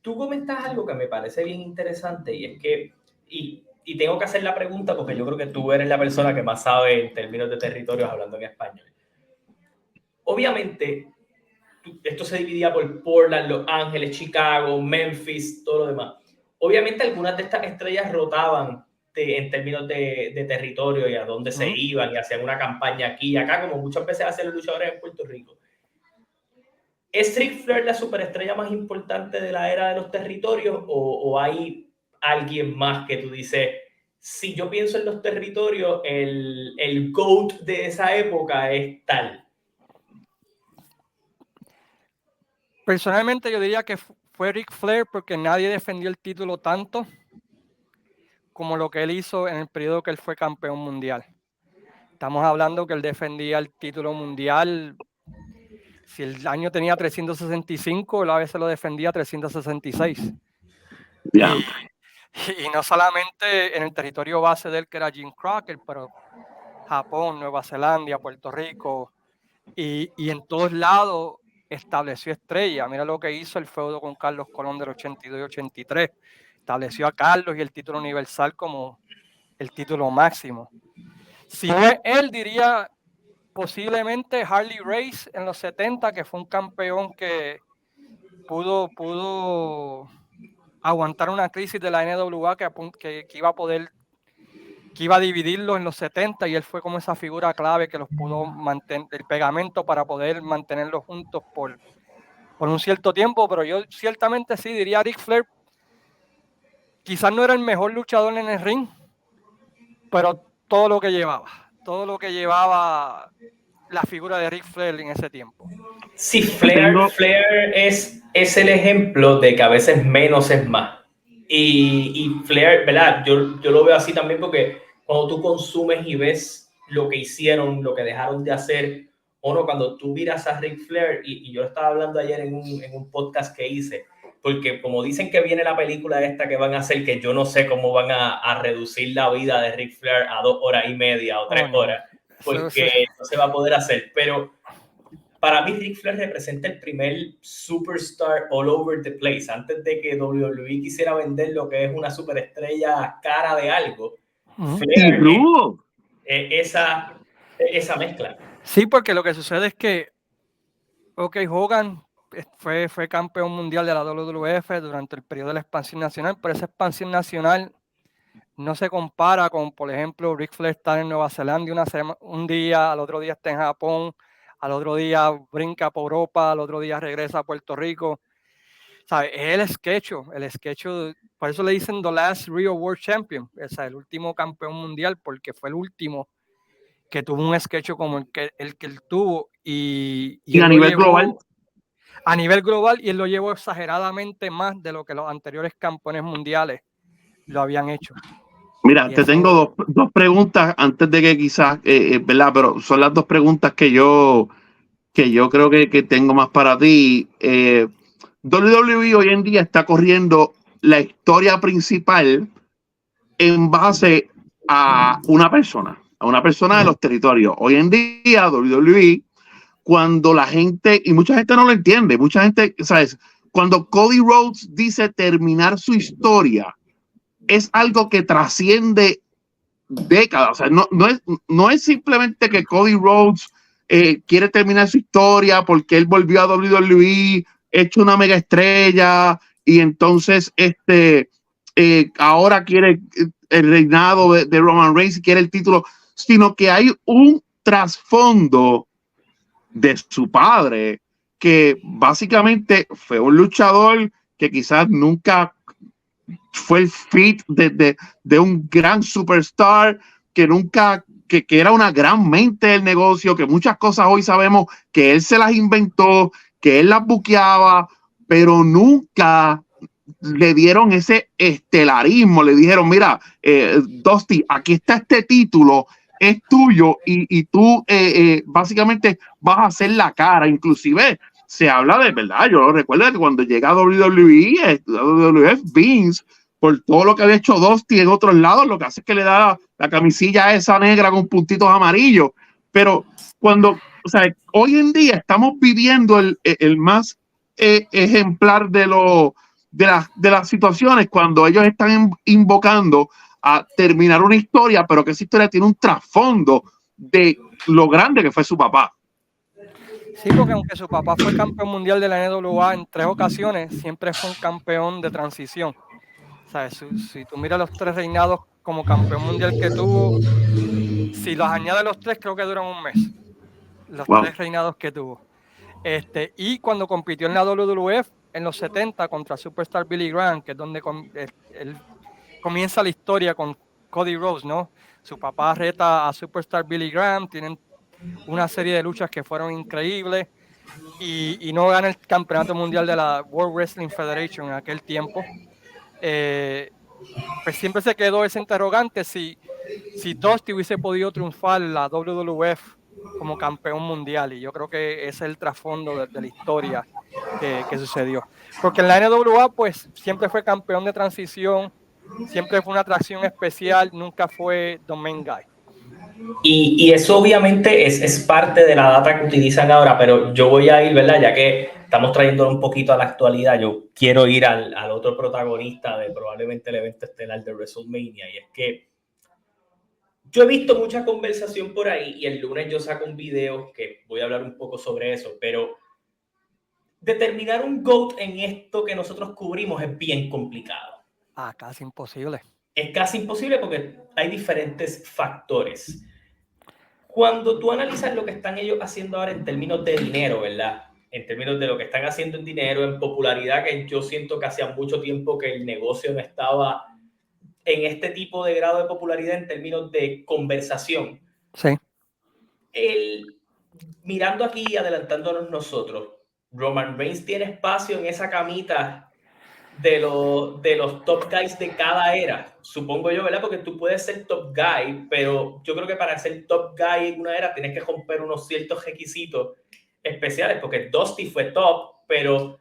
Tú comentas algo que me parece bien interesante y es que, y tengo que hacer la pregunta porque yo creo que tú eres la persona que más sabe en términos de territorios hablando en español. Obviamente, esto se dividía por Portland, Los Ángeles, Chicago, Memphis, todo lo demás. Obviamente algunas de estas estrellas rotaban en términos de territorio y a dónde se iban y hacían una campaña aquí y acá, como muchas veces hacen los luchadores en Puerto Rico. ¿Es Ric Flair la superestrella más importante de la era de los territorios o hay alguien más que tú dices, si yo pienso en los territorios, el GOAT de esa época es tal? Personalmente yo diría que fue Ric Flair porque nadie defendió el título tanto como lo que él hizo en el periodo que él fue campeón mundial. Estamos hablando que él defendía el título mundial. Si el año tenía 365, él a veces lo defendía 366. Yeah. Y no solamente en el territorio base de él, que era Jim Crockett, pero Japón, Nueva Zelanda, Puerto Rico, y en todos lados estableció estrella. Mira lo que hizo el feudo con Carlos Colón del 82 y 83. Estableció a Carlos y el título universal como el título máximo. Si no es él, diría posiblemente Harley Race en los 70, que fue un campeón que pudo aguantar una crisis de la NWA que iba a dividirlos en los 70, y él fue como esa figura clave que los pudo mantener, el pegamento para poder mantenerlos juntos por un cierto tiempo. Pero yo ciertamente sí diría Ric Flair. Quizás no era el mejor luchador en el ring, pero todo lo que llevaba la figura de Ric Flair en ese tiempo. Sí, Flair es el ejemplo de que a veces menos es más. Y Flair, ¿verdad? Yo lo veo así también porque cuando tú consumes y ves lo que hicieron, lo que dejaron de hacer, o no, cuando tú miras a Ric Flair, y yo estaba hablando ayer en un podcast que hice, porque como dicen que viene la película esta que van a hacer, que yo no sé cómo van a reducir la vida de Ric Flair a 2 horas y media o 3 horas, porque no se va a poder hacer, pero para mí Ric Flair representa el primer superstar all over the place. Antes de que WWE quisiera vender lo que es una superestrella cara de algo, Flair es esa mezcla. Sí, porque lo que sucede es que Hogan fue campeón mundial de la WWF durante el periodo de la expansión nacional, pero esa expansión nacional no se compara con, por ejemplo, Ric Flair estar en Nueva Zelanda un día, al otro día está en Japón, al otro día brinca por Europa, al otro día regresa a Puerto Rico. ¿Sabe? Es el sketch, por eso le dicen The Last Real World Champion, o sea, el último campeón mundial, porque fue el último que tuvo un sketch como el que él tuvo, y a nivel global. A nivel global, y él lo llevó exageradamente más de lo que los anteriores campeones mundiales lo habían hecho. Mira, te tengo dos preguntas antes de que quizás, ¿verdad? Pero son las dos preguntas que yo creo que tengo más para ti. WWE hoy en día está corriendo la historia principal en base a una persona de los territorios. Hoy en día WWE, cuando la gente, y mucha gente no lo entiende, mucha gente, ¿sabes? Cuando Cody Rhodes dice terminar su historia, es algo que trasciende décadas. O sea, no es simplemente que Cody Rhodes quiere terminar su historia porque él volvió a WWE, hecho una mega estrella, y entonces ahora quiere el reinado de Roman Reigns y quiere el título, sino que hay un trasfondo de su padre, que básicamente fue un luchador que quizás nunca fue el fit de un gran superstar, que era una gran mente del negocio, que muchas cosas hoy sabemos que él se las inventó, que él las buqueaba, pero nunca le dieron ese estelarismo. Le dijeron, mira, Dusty, aquí está este título, es tuyo, y tú básicamente vas a hacer la cara. Inclusive se habla de verdad, yo recuerdo que cuando llega a WWE, Vince, por todo lo que había hecho Dusty en otros lados, lo que hace es que le da la camisilla esa negra con puntitos amarillos. Pero cuando o sea, hoy en día estamos viviendo el más ejemplar de las situaciones cuando ellos están invocando a terminar una historia, pero que esa historia tiene un trasfondo de lo grande que fue su papá. Sí, porque aunque su papá fue campeón mundial de la NWA en 3 ocasiones, siempre fue un campeón de transición. O sea, si tú miras los 3 reinados como campeón mundial que tuvo, si los añades los 3, creo que duran un mes. Los 3 reinados que tuvo. Y cuando compitió en la WWF en los 70 contra Superstar Billy Graham, que es donde él comienza la historia con Cody Rhodes, ¿no? Su papá reta a Superstar Billy Graham, tienen una serie de luchas que fueron increíbles y no gana el campeonato mundial de la World Wrestling Federation en aquel tiempo. Pues siempre se quedó ese interrogante si Dusty hubiese podido triunfar en la WWF como campeón mundial, y yo creo que ese es el trasfondo de la historia que sucedió. Porque en la NWA pues siempre fue campeón de transición, siempre fue una atracción especial, nunca fue the main guy. Y eso obviamente es parte de la data que utilizan ahora, pero yo voy a ir, ¿verdad? Ya que estamos trayéndolo un poquito a la actualidad, yo quiero ir al otro protagonista de probablemente el evento estelar de WrestleMania, y es que yo he visto mucha conversación por ahí y el lunes yo saco un video que voy a hablar un poco sobre eso, pero determinar un GOAT en esto que nosotros cubrimos es bien complicado. Casi imposible. Es casi imposible porque hay diferentes factores. Cuando tú analizas lo que están ellos haciendo ahora en términos de dinero, ¿verdad? En términos de lo que están haciendo en dinero, en popularidad, que yo siento que hacía mucho tiempo que el negocio no estaba en este tipo de grado de popularidad en términos de conversación. Sí. Mirando aquí y adelantándonos nosotros, Roman Reigns tiene espacio en esa camita de los top guys de cada era, supongo yo, ¿verdad? Porque tú puedes ser top guy, pero yo creo que para ser top guy en una era tienes que romper unos ciertos requisitos especiales, porque Dusty fue top, pero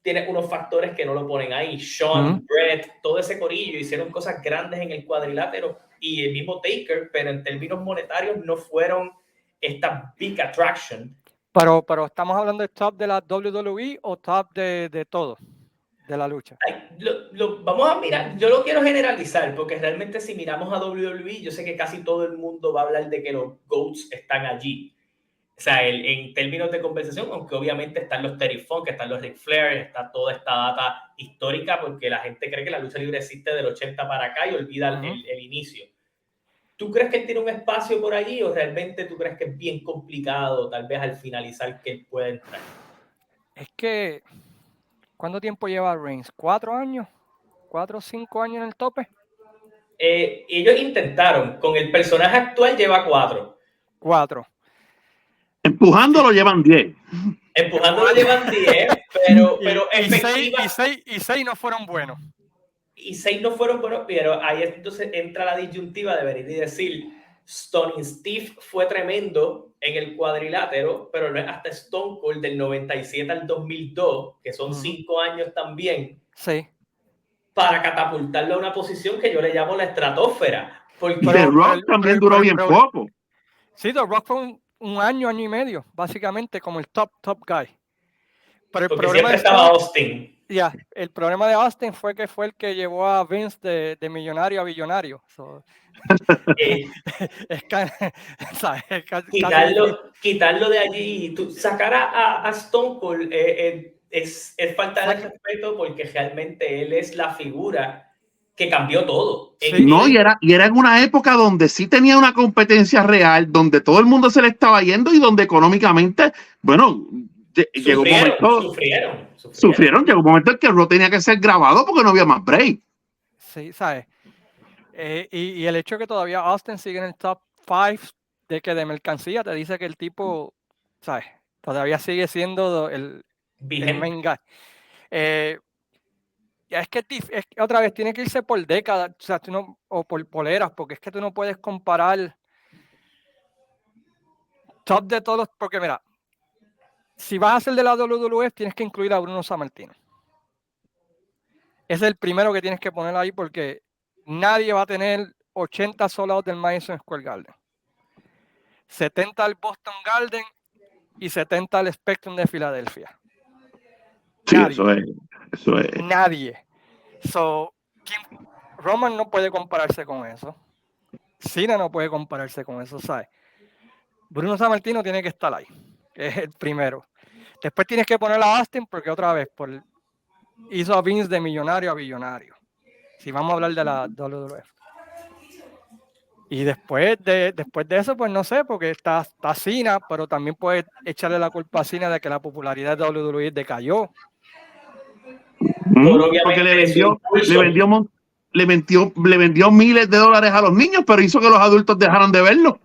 tiene unos factores que no lo ponen ahí. Shawn, Bret, todo ese corillo hicieron cosas grandes en el cuadrilátero, y el mismo Taker, pero en términos monetarios no fueron esta big attraction. Pero estamos hablando de top de la WWE o top de todo, de la lucha. Vamos a mirar, yo lo quiero generalizar, porque realmente si miramos a WWE, yo sé que casi todo el mundo va a hablar de que los GOATs están allí. O sea, en términos de conversación, aunque obviamente están los Terry Funk, están los Ric Flair, está toda esta data histórica, porque la gente cree que la lucha libre existe del 80 para acá y olvida el inicio. ¿Tú crees que él tiene un espacio por allí o realmente tú crees que es bien complicado, tal vez al finalizar, que él pueda entrar? Es que, ¿cuánto tiempo lleva Reigns? ¿4 años? ¿4 o 5 años en el tope? Ellos intentaron, con el personaje actual lleva 4. 4. Empujándolo llevan 10. Empujándolo llevan 10, pero efectiva. Y 6 no fueron buenos. Y 6 no fueron buenos, pero ahí entonces entra la disyuntiva de venir y decir, Stone Steve fue tremendo en el cuadrilátero, pero no es hasta Stone Cold del 97 al 2002, que son 5 años también, sí, para catapultarlo a una posición que yo le llamo la estratosfera. Porque The Rock también duró bien poco. Sí, The Rock fue un año y medio, básicamente, como el top guy. Pero porque siempre estaba Austin. El problema de Austin fue el que llevó a Vince de millonario a billonario. Quitarlo de allí, sacar a Stone Cold es falta de respeto, porque realmente él es la figura que cambió todo. No, y era en una época donde sí tenía una competencia real, donde todo el mundo se le estaba yendo y donde económicamente, bueno, llegó un momento. Sufrieron. Llegó un momento en que Raw tenía que ser grabado porque no había más break. Sí, ¿sabes? Y el hecho de que todavía Austin sigue en el top 5 de mercancía te dice que el tipo, ¿sabes? Todavía sigue siendo el main guy. Es que otra vez tiene que irse por décadas, o sea, o por eras, porque es que tú no puedes comparar top de todos, porque mira, si vas a hacer de la WWF tienes que incluir a Bruno Sammartino. Es el primero que tienes que poner ahí, porque nadie va a tener 80 soldados del Madison Square Garden, 70 del Boston Garden y 70 al Spectrum de Filadelfia. Sí, Nadie. eso es. Nadie. Roman no puede compararse con eso. Cena no puede compararse con eso, ¿sabes? Bruno Sammartino tiene que estar ahí, que es el primero. Después tienes que poner a Austin porque otra vez hizo a Vince de millonario a billonario. Si vamos a hablar de la WWF. Y después de eso, pues no sé, porque está Cena, pero también puedes echarle la culpa a Cena de que la popularidad de WWE decayó. Porque le impulso. vendió miles de dólares a los niños, pero hizo que los adultos dejaran de verlo.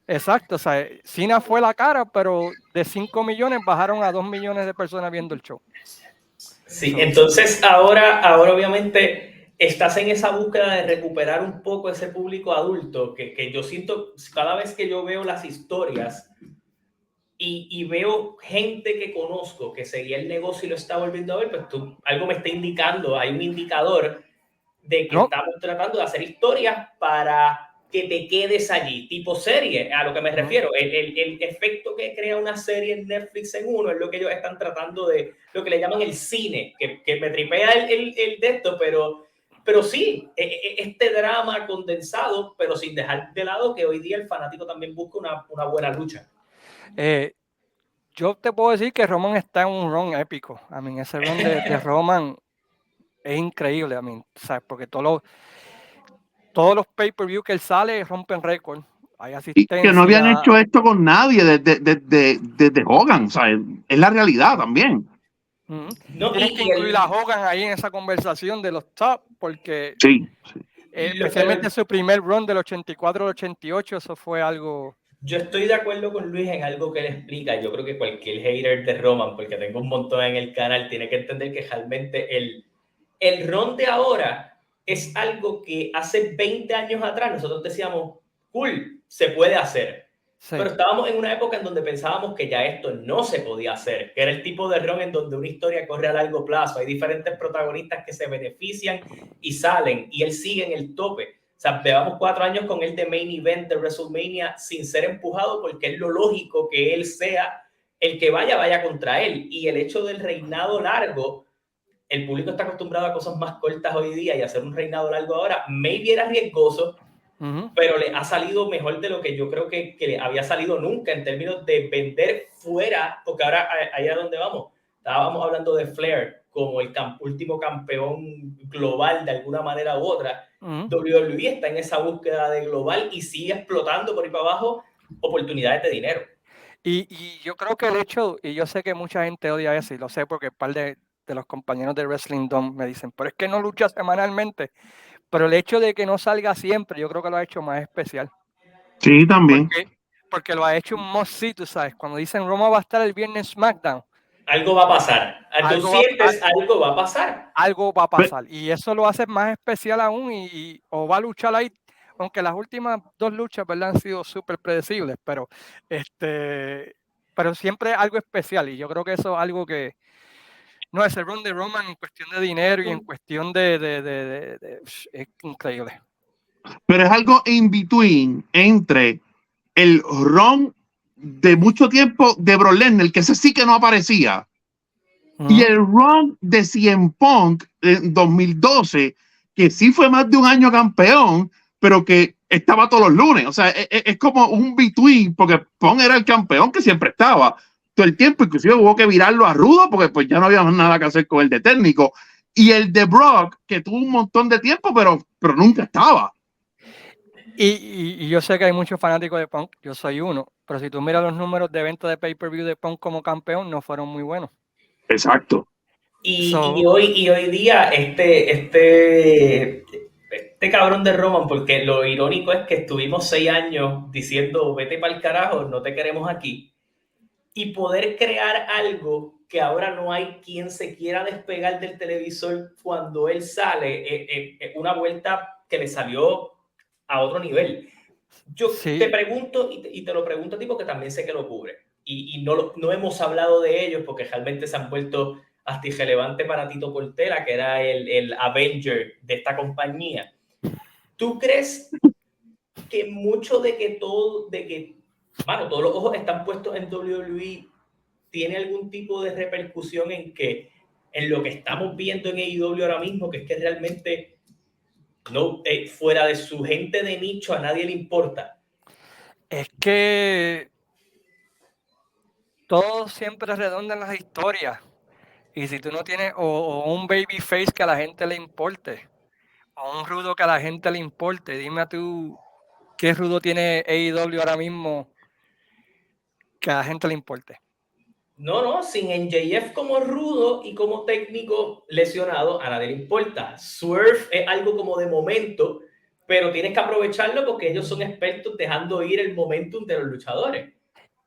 Exacto, o sea, Cena fue la cara, pero de 5 millones bajaron a 2 millones de personas viendo el show. Sí, entonces ahora obviamente estás en esa búsqueda de recuperar un poco ese público adulto que yo siento cada vez que yo veo las historias y veo gente que conozco que seguía el negocio y lo está volviendo a ver, pues algo me está indicando, hay un indicador de que estamos tratando de hacer historias para que te quedes allí, tipo serie, a lo que me refiero. El efecto que crea una serie en Netflix en uno es lo que ellos están tratando de, lo que le llaman el cine, que me tripea el de esto, pero sí, este drama condensado, pero sin dejar de lado que hoy día el fanático también busca una buena lucha. Yo te puedo decir que Roman está en un run épico. Ese run de Roman es increíble, ¿sabes? Porque todos los pay-per-view que él sale rompen récord. Hay asistencia. Y que no habían hecho esto con nadie desde Hogan, o sea, es la realidad también. No, tienes que incluir a Hogan ahí en esa conversación de los top, porque sí. Especialmente su primer run del 84 al 88, eso fue algo... Yo estoy de acuerdo con Luis en algo que él explica. Yo creo que cualquier hater de Roman, porque tengo un montón en el canal, tiene que entender que realmente el run de ahora es algo que hace 20 años atrás nosotros decíamos, cool, se puede hacer. Sí. Pero estábamos en una época en donde pensábamos que ya esto no se podía hacer, que era el tipo de run en donde una historia corre a largo plazo, hay diferentes protagonistas que se benefician y salen, y él sigue en el tope. O sea, llevamos 4 años con él de main event de WrestleMania sin ser empujado, porque es lo lógico que él sea el que vaya contra él. Y el hecho del reinado largo, el público está acostumbrado a cosas más cortas hoy día, y hacer un reinado largo ahora, maybe era riesgoso, pero le ha salido mejor de lo que yo creo que le había salido nunca en términos de vender fuera, porque ahora allá donde vamos, estábamos hablando de Flair como el último campeón global de alguna manera u otra. WWE está en esa búsqueda de global y sigue explotando por ahí para abajo oportunidades de dinero. Y yo creo que el hecho, y yo sé que mucha gente odia eso, y lo sé porque un par de los compañeros de Wrestling Dome me dicen, pero es que no lucha semanalmente. Pero el hecho de que no salga siempre, yo creo que lo ha hecho más especial. Sí, también. Porque lo ha hecho un must-see, tú sabes. Cuando dicen Roma va a estar el viernes SmackDown. Algo va a pasar. Algo va a pasar. Algo va a pasar. Y eso lo hace más especial aún o va a luchar ahí. Aunque las últimas 2 luchas, ¿verdad?, han sido súper predecibles. Pero siempre algo especial. Y yo creo que eso es algo que... No, ese run de Roman en cuestión de dinero y en cuestión es increíble. Pero es algo in between entre el run de mucho tiempo de Brock Lesnar, que ese sí que no aparecía, y el run de CM Punk en 2012, que sí fue más de un año campeón, pero que estaba todos los lunes. O sea, es como un between, porque Punk era el campeón que siempre estaba todo el tiempo, inclusive hubo que virarlo a rudo porque pues ya no había nada que hacer con el de técnico. Y el de Brock, que tuvo un montón de tiempo, pero nunca estaba. Y yo sé que hay muchos fanáticos de Punk, yo soy uno, pero si tú miras los números de venta de pay-per-view de Punk como campeón, no fueron muy buenos. Exacto. Y hoy día este cabrón de Roman, porque lo irónico es que estuvimos 6 años diciendo vete para el carajo, no te queremos aquí, y poder crear algo que ahora no hay quien se quiera despegar del televisor cuando él sale, una vuelta que le salió a otro nivel. Yo te pregunto, y te lo pregunto a ti porque también sé que lo cubre, y no hemos hablado de ellos porque realmente se han vuelto hasta irrelevante para Tito Cortella, que era el Avenger de esta compañía. ¿Tú crees que mucho todos los ojos están puestos en WWE tiene algún tipo de repercusión en lo que estamos viendo en AEW ahora mismo, que es que realmente no, fuera de su gente de nicho a nadie le importa? Es que todo siempre redonda en las historias. Y si tú no tienes o un babyface que a la gente le importe, o un rudo que a la gente le importe, dime tú qué rudo tiene AEW ahora mismo que a la gente le importe. No, sin MJF como rudo y como técnico lesionado, a nadie le importa. Swerve es algo como de momento, pero tienes que aprovecharlo porque ellos son expertos dejando ir el momentum de los luchadores.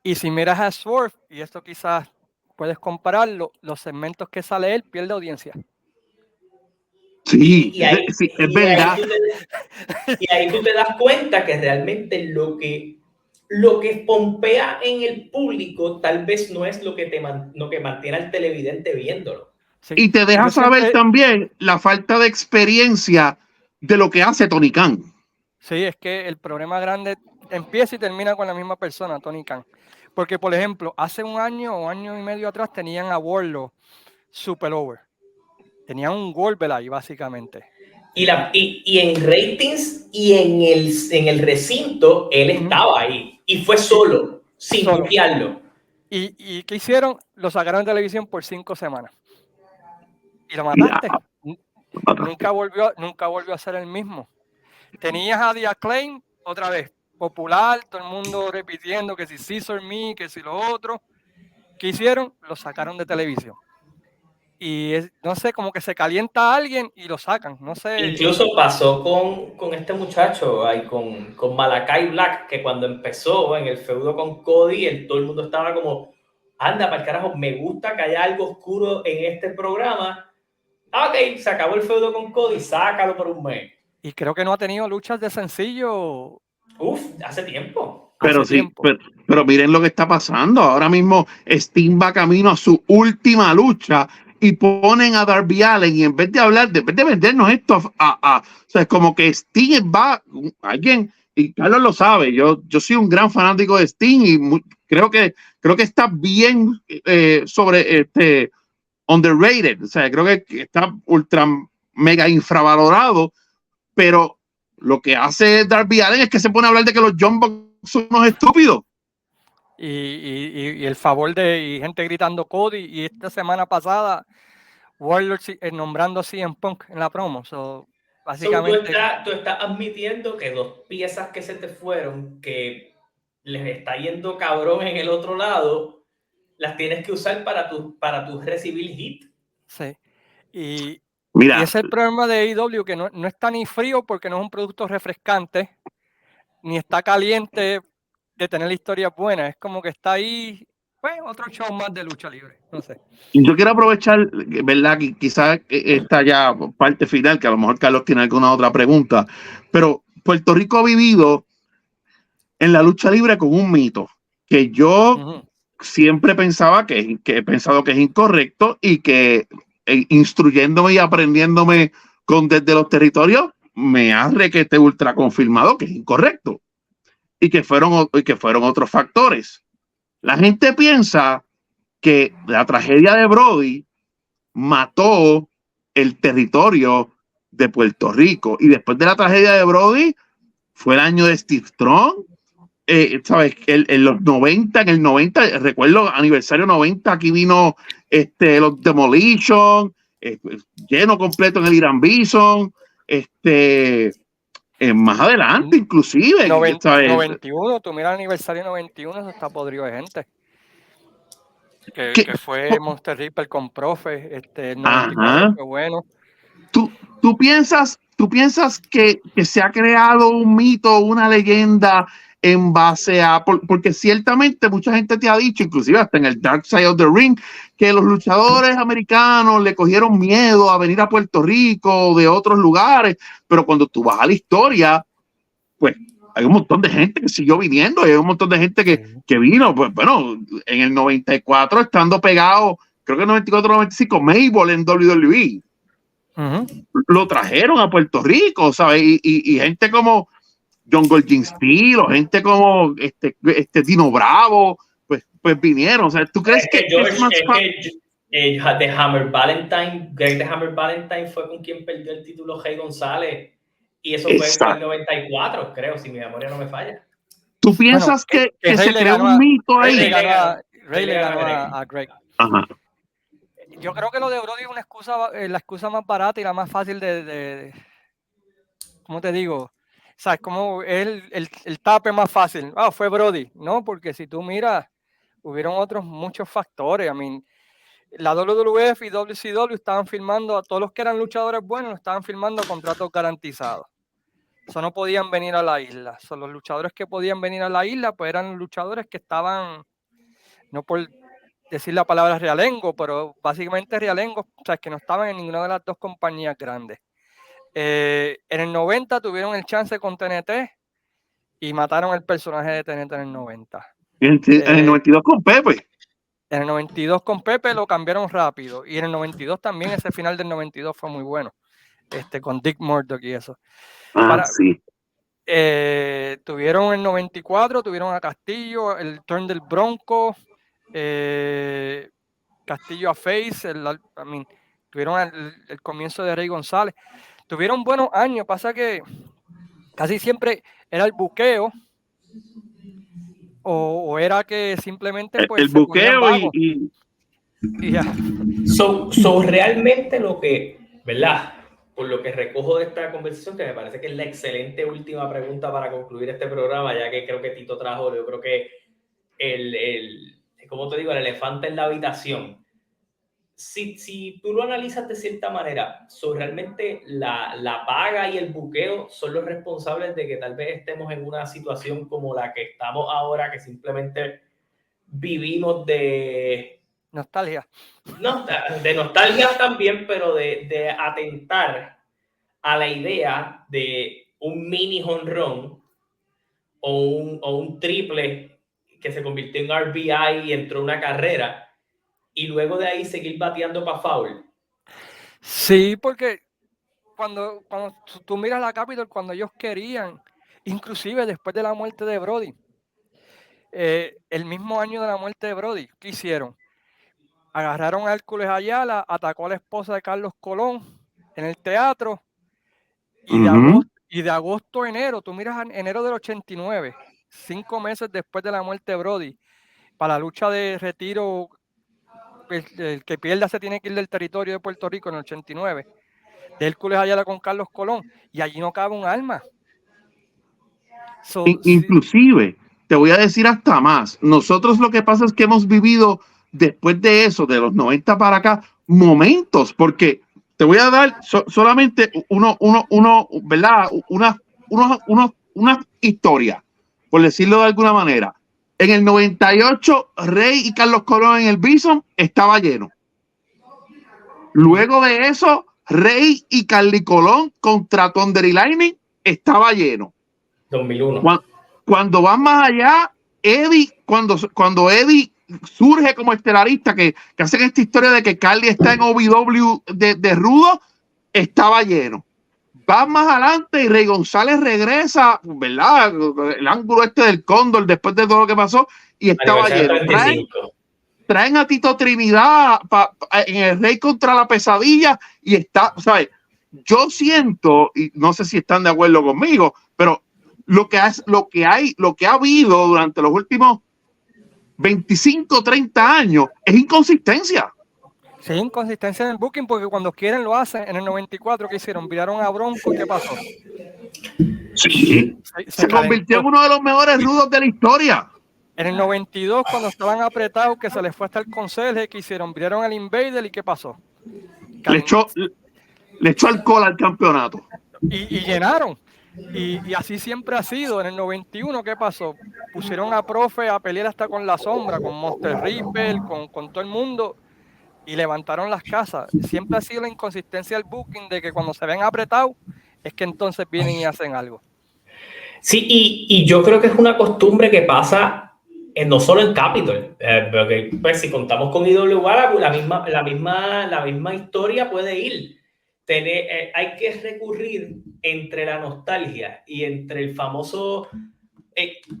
Y si miras a Swerve, y esto quizás puedes compararlo, los segmentos que sale él pierde audiencia. Sí, Y ahí, sí, es verdad. Y ahí tú te das cuenta que realmente lo que pompea en el público tal vez no es lo que mantiene al televidente viéndolo. Sí. Y te deja saber también la falta de experiencia de lo que hace Tony Khan. Sí, es que el problema grande empieza y termina con la misma persona, Tony Khan. Porque, por ejemplo, hace un año o año y medio atrás tenían a Wardlow super over. Tenían un Goldberg ahí, básicamente. Y en ratings y en el recinto, él estaba ahí. Y fue solo, sin buquearlo. ¿Y qué hicieron? Lo sacaron de televisión por 5 semanas. Y lo mataste. Nunca volvió a ser el mismo. Tenías a The Acclaim otra vez, popular, todo el mundo repitiendo que si Scissor Me, que si lo otro. ¿Qué hicieron? Lo sacaron de televisión. Y no sé, como que se calienta a alguien y lo sacan, no sé. Incluso pasó con este muchacho, ahí, con Malakai Black, que cuando empezó en el feudo con Cody, todo el mundo estaba como, anda, para el carajo, me gusta que haya algo oscuro en este programa. Ok, se acabó el feudo con Cody, sácalo por un mes. Y creo que no ha tenido luchas de sencillo. Hace tiempo. Pero pero miren lo que está pasando. Ahora mismo Sting va camino a su última lucha y ponen a Darby Allin y en vez de vendernos esto o sea, es como que Sting va alguien, y Carlos lo sabe, yo soy un gran fanático de Sting y creo que está bien underrated, o sea, creo que está ultra mega infravalorado, pero lo que hace Darby Allin es que se pone a hablar de que los Young Bucks son unos estúpidos. Y el favor de gente gritando Cody, y esta semana pasada Warlord nombrando CM Punk en la promo. Básicamente, tú estás admitiendo que 2 piezas que se te fueron, que les está yendo cabrón en el otro lado, las tienes que usar para tu recibir hit. Sí. Y Mira, ese es el problema de AEW, que no está ni frío porque no es un producto refrescante, ni está caliente de tener historias buenas. Es como que está ahí, pues, otro show más de lucha libre. No sé. Yo quiero aprovechar, ¿verdad? Que quizás esta ya parte final, que a lo mejor Carlos tiene alguna otra pregunta, pero Puerto Rico ha vivido en la lucha libre con un mito que yo siempre pensaba que he pensado que es incorrecto y que instruyéndome y aprendiéndome desde los territorios me ha requete ultra confirmado que es incorrecto y que fueron otros factores. La gente piensa que la tragedia de Brody mató el territorio de Puerto Rico y después de la tragedia de Brody fue el año de Steve Strong. ¿Sabes? En los 90, en el 90, recuerdo aniversario 90, aquí vino los Demolition, lleno completo en el Irán Bison, más adelante inclusive. 91, tú miras el aniversario 91, eso está podrido de gente. Que fue Monster Reaper con Profe, el 94 fue bueno. ¿Tú piensas que se ha creado un mito, una leyenda en base a, porque ciertamente mucha gente te ha dicho, inclusive hasta en el Dark Side of the Ring, que los luchadores americanos le cogieron miedo a venir a Puerto Rico de otros lugares, pero cuando tú vas a la historia, pues hay un montón de gente que siguió viniendo, y hay un montón de gente que vino, pues bueno, en el 94 estando pegado, creo que en 94-95, Mabel en WWE. Lo trajeron a Puerto Rico, ¿sabes? Y gente como John Golden Steel o gente como Dino Bravo, pues pues vinieron. O sea, ¿tú crees que George, es más The Hammer Valentine, Greg The Hammer Valentine fue con quien perdió el título Rey González, y eso fue en el 94, creo, si mi memoria no me falla. ¿Tú piensas que se creó un mito ahí? Rey le ganó a Greg. Ajá. Yo creo que lo de Brody es una excusa, la excusa más barata y la más fácil de ¿cómo te digo? ¿Sabes? Como el tape más fácil. Fue Brody. No, porque si tú miras, hubieron otros muchos factores. I mean, la WWF y WCW estaban firmando a todos los que eran luchadores buenos, estaban firmando contratos garantizados. Eso no podían venir a la isla. Son los luchadores que podían venir a la isla, pues eran luchadores que estaban, no por decir la palabra realengo, pero básicamente realengo, o sea, que no estaban en ninguna de las dos compañías grandes. En el 90 tuvieron el chance con TNT y mataron el personaje de TNT en el 90. En el 92 con Pepe. En el 92 con Pepe lo cambiaron rápido. Y en el 92 también, ese final del 92 fue muy bueno. Con Dick Murdoch y eso. Sí. Tuvieron en el 94, tuvieron a Castillo, el turn del Bronco, Castillo a Face, tuvieron el comienzo de Rey González. Tuvieron buenos años, pasa que casi siempre era el buqueo o era que simplemente pues el buqueo y ya. So realmente lo que, ¿verdad? Por lo que recojo de esta conversación, que me parece que es la excelente última pregunta para concluir este programa, ya que creo que Tito trajo, yo creo que ¿cómo te digo? El elefante en la habitación. Si tú lo analizas de cierta manera, realmente la paga y el buqueo son los responsables de que tal vez estemos en una situación como la que estamos ahora, que simplemente vivimos de nostalgia. No, de nostalgia también, pero de atentar a la idea de un mini jonrón o un triple que se convirtió en RBI y entró una carrera, y luego de ahí seguir bateando para foul. Sí, porque cuando tú miras la Capitol, cuando ellos querían, inclusive después de la muerte de Brody, el mismo año de la muerte de Brody, ¿qué hicieron? Agarraron a Hércules Ayala, atacó a la esposa de Carlos Colón en el teatro, y de agosto a enero, tú miras enero del 89, 5 meses después de la muerte de Brody, para la lucha de retiro, el que pierda se tiene que ir del territorio de Puerto Rico en el 89, de Hércules Ayala con Carlos Colón, y allí no cabe un alma. Inclusive, te voy a decir hasta más. Nosotros lo que pasa es que hemos vivido después de eso, de los 90 para acá, momentos, porque te voy a dar solamente ¿verdad? Una historia, por decirlo de alguna manera. En el 98, Rey y Carlos Colón en el Bison estaba lleno. Luego de eso, Rey y Carly Colón contra Thunder y Lightning estaba lleno. 2001. Cuando van más allá, Eddie, cuando Eddie surge como estelarista, que hacen esta historia de que Carly está en OVW de rudo, estaba lleno. Van más adelante y Rey González regresa, ¿verdad? El ángulo del cóndor después de todo lo que pasó, y estaba lleno. Traen a Tito Trinidad en el Rey contra la Pesadilla y está, ¿sabes? Yo siento, y no sé si están de acuerdo conmigo, pero lo que ha habido durante los últimos 25, 30 años es inconsistencia. Sí, inconsistencia en el booking, porque cuando quieren lo hacen. En el 94, ¿qué hicieron? Viraron a Bronco, ¿qué pasó? Sí. Se convirtió en uno de los mejores rudos de la historia. En el 92, cuando estaban apretados, que se les fue hasta el conserje, ¿qué hicieron? Viraron al Invader, ¿y qué pasó? Le echó alcohol al campeonato. Y llenaron. Y así siempre ha sido. En el 91, ¿qué pasó? Pusieron a Profe a pelear hasta con La Sombra, con Monster Ripper, con todo el mundo, y levantaron las casas. Siempre ha sido la inconsistencia del booking, de que cuando se ven apretados es que entonces vienen y hacen algo. Sí, y yo creo que es una costumbre que pasa no solo en Capitol, porque pues, si contamos con IWA, la misma historia puede ir. Hay que recurrir entre la nostalgia y entre el famoso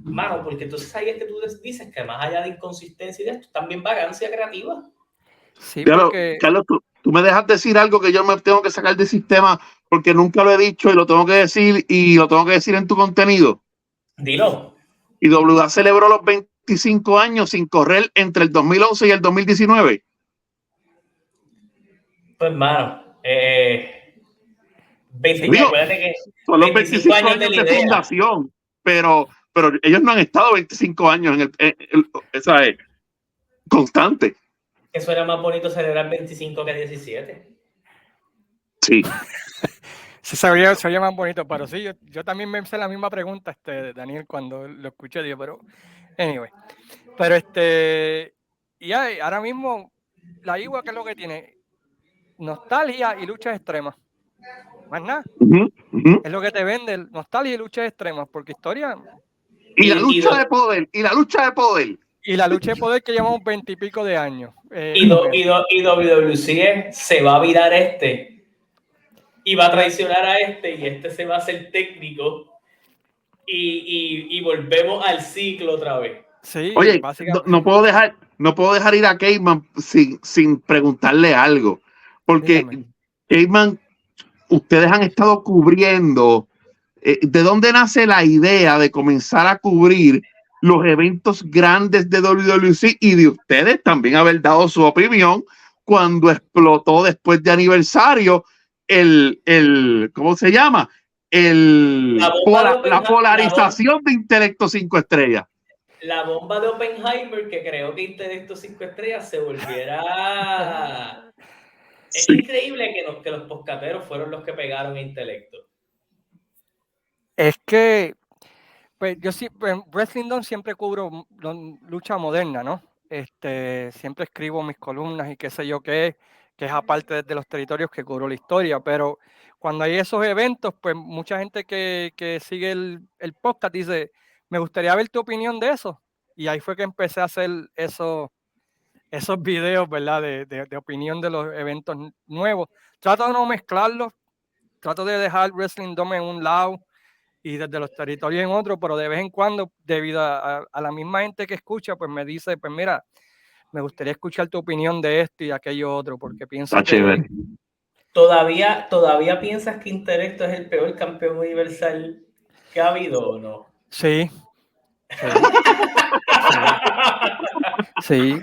Mano, porque entonces ahí es que tú dices que más allá de inconsistencia y de esto, también vagancia creativa. Sí, Claro, porque Carlos, tú me dejas decir algo que yo me tengo que sacar del sistema porque nunca lo he dicho y lo tengo que decir y lo tengo que decir en tu contenido. Dilo. Y WA celebró los 25 años sin correr entre el 2011 y el 2019. Pues, mano, 20, Digo, acuérdate que son los 25 25 años de años la de idea. fundación, pero ellos no han estado 25 años esa es constante. Eso era más bonito celebrar 25 que 17. Sí. se oía más bonito, pero sí, yo también me hice la misma pregunta, Daniel, cuando lo escuché, digo, pero anyway. Pero y ahora mismo la IWA, ¿qué es lo que tiene? Nostalgia y luchas extremas. Más nada. Es lo que te vende, nostalgia y luchas extremas, porque historia. Y la lucha de poder, y la lucha de poder. Y la lucha de poder que llevamos 20 y pico de años. Y WWC se va a virar y va a traicionar a y este se va a hacer técnico y volvemos al ciclo otra vez. Sí, oye, básicamente. No puedo dejar ir a Cayman sin preguntarle algo, porque Cayman, ustedes han estado cubriendo. ¿De dónde nace la idea de comenzar a cubrir los eventos grandes de WWC y de ustedes también haber dado su opinión cuando explotó después de aniversario ¿cómo se llama? La polarización de Intelecto 5 Estrellas? La bomba de Oppenheimer que creó que Intelecto 5 Estrellas se volviera... Es increíble que los poscateros fueron los que pegaron a Intelecto. Es que, pues yo sí, pues, Wrestling Don siempre cubro lucha moderna, ¿no? Siempre escribo mis columnas y qué sé yo qué, que es aparte de los territorios que cubro la historia, pero cuando hay esos eventos, pues mucha gente que sigue el podcast dice, me gustaría ver tu opinión de eso. Y ahí fue que empecé a hacer esos videos, ¿verdad? De opinión de los eventos nuevos. Trato de no mezclarlos, trato de dejar Wrestling Dome en un lado y desde los territorios en otro, pero de vez en cuando, debido a la misma gente que escucha, pues me dice, pues mira, me gustaría escuchar tu opinión de esto y aquello otro, porque pienso que... Chévere. ¿Todavía piensas que Intelecto es el peor campeón universal que ha habido o no? Sí. Sí.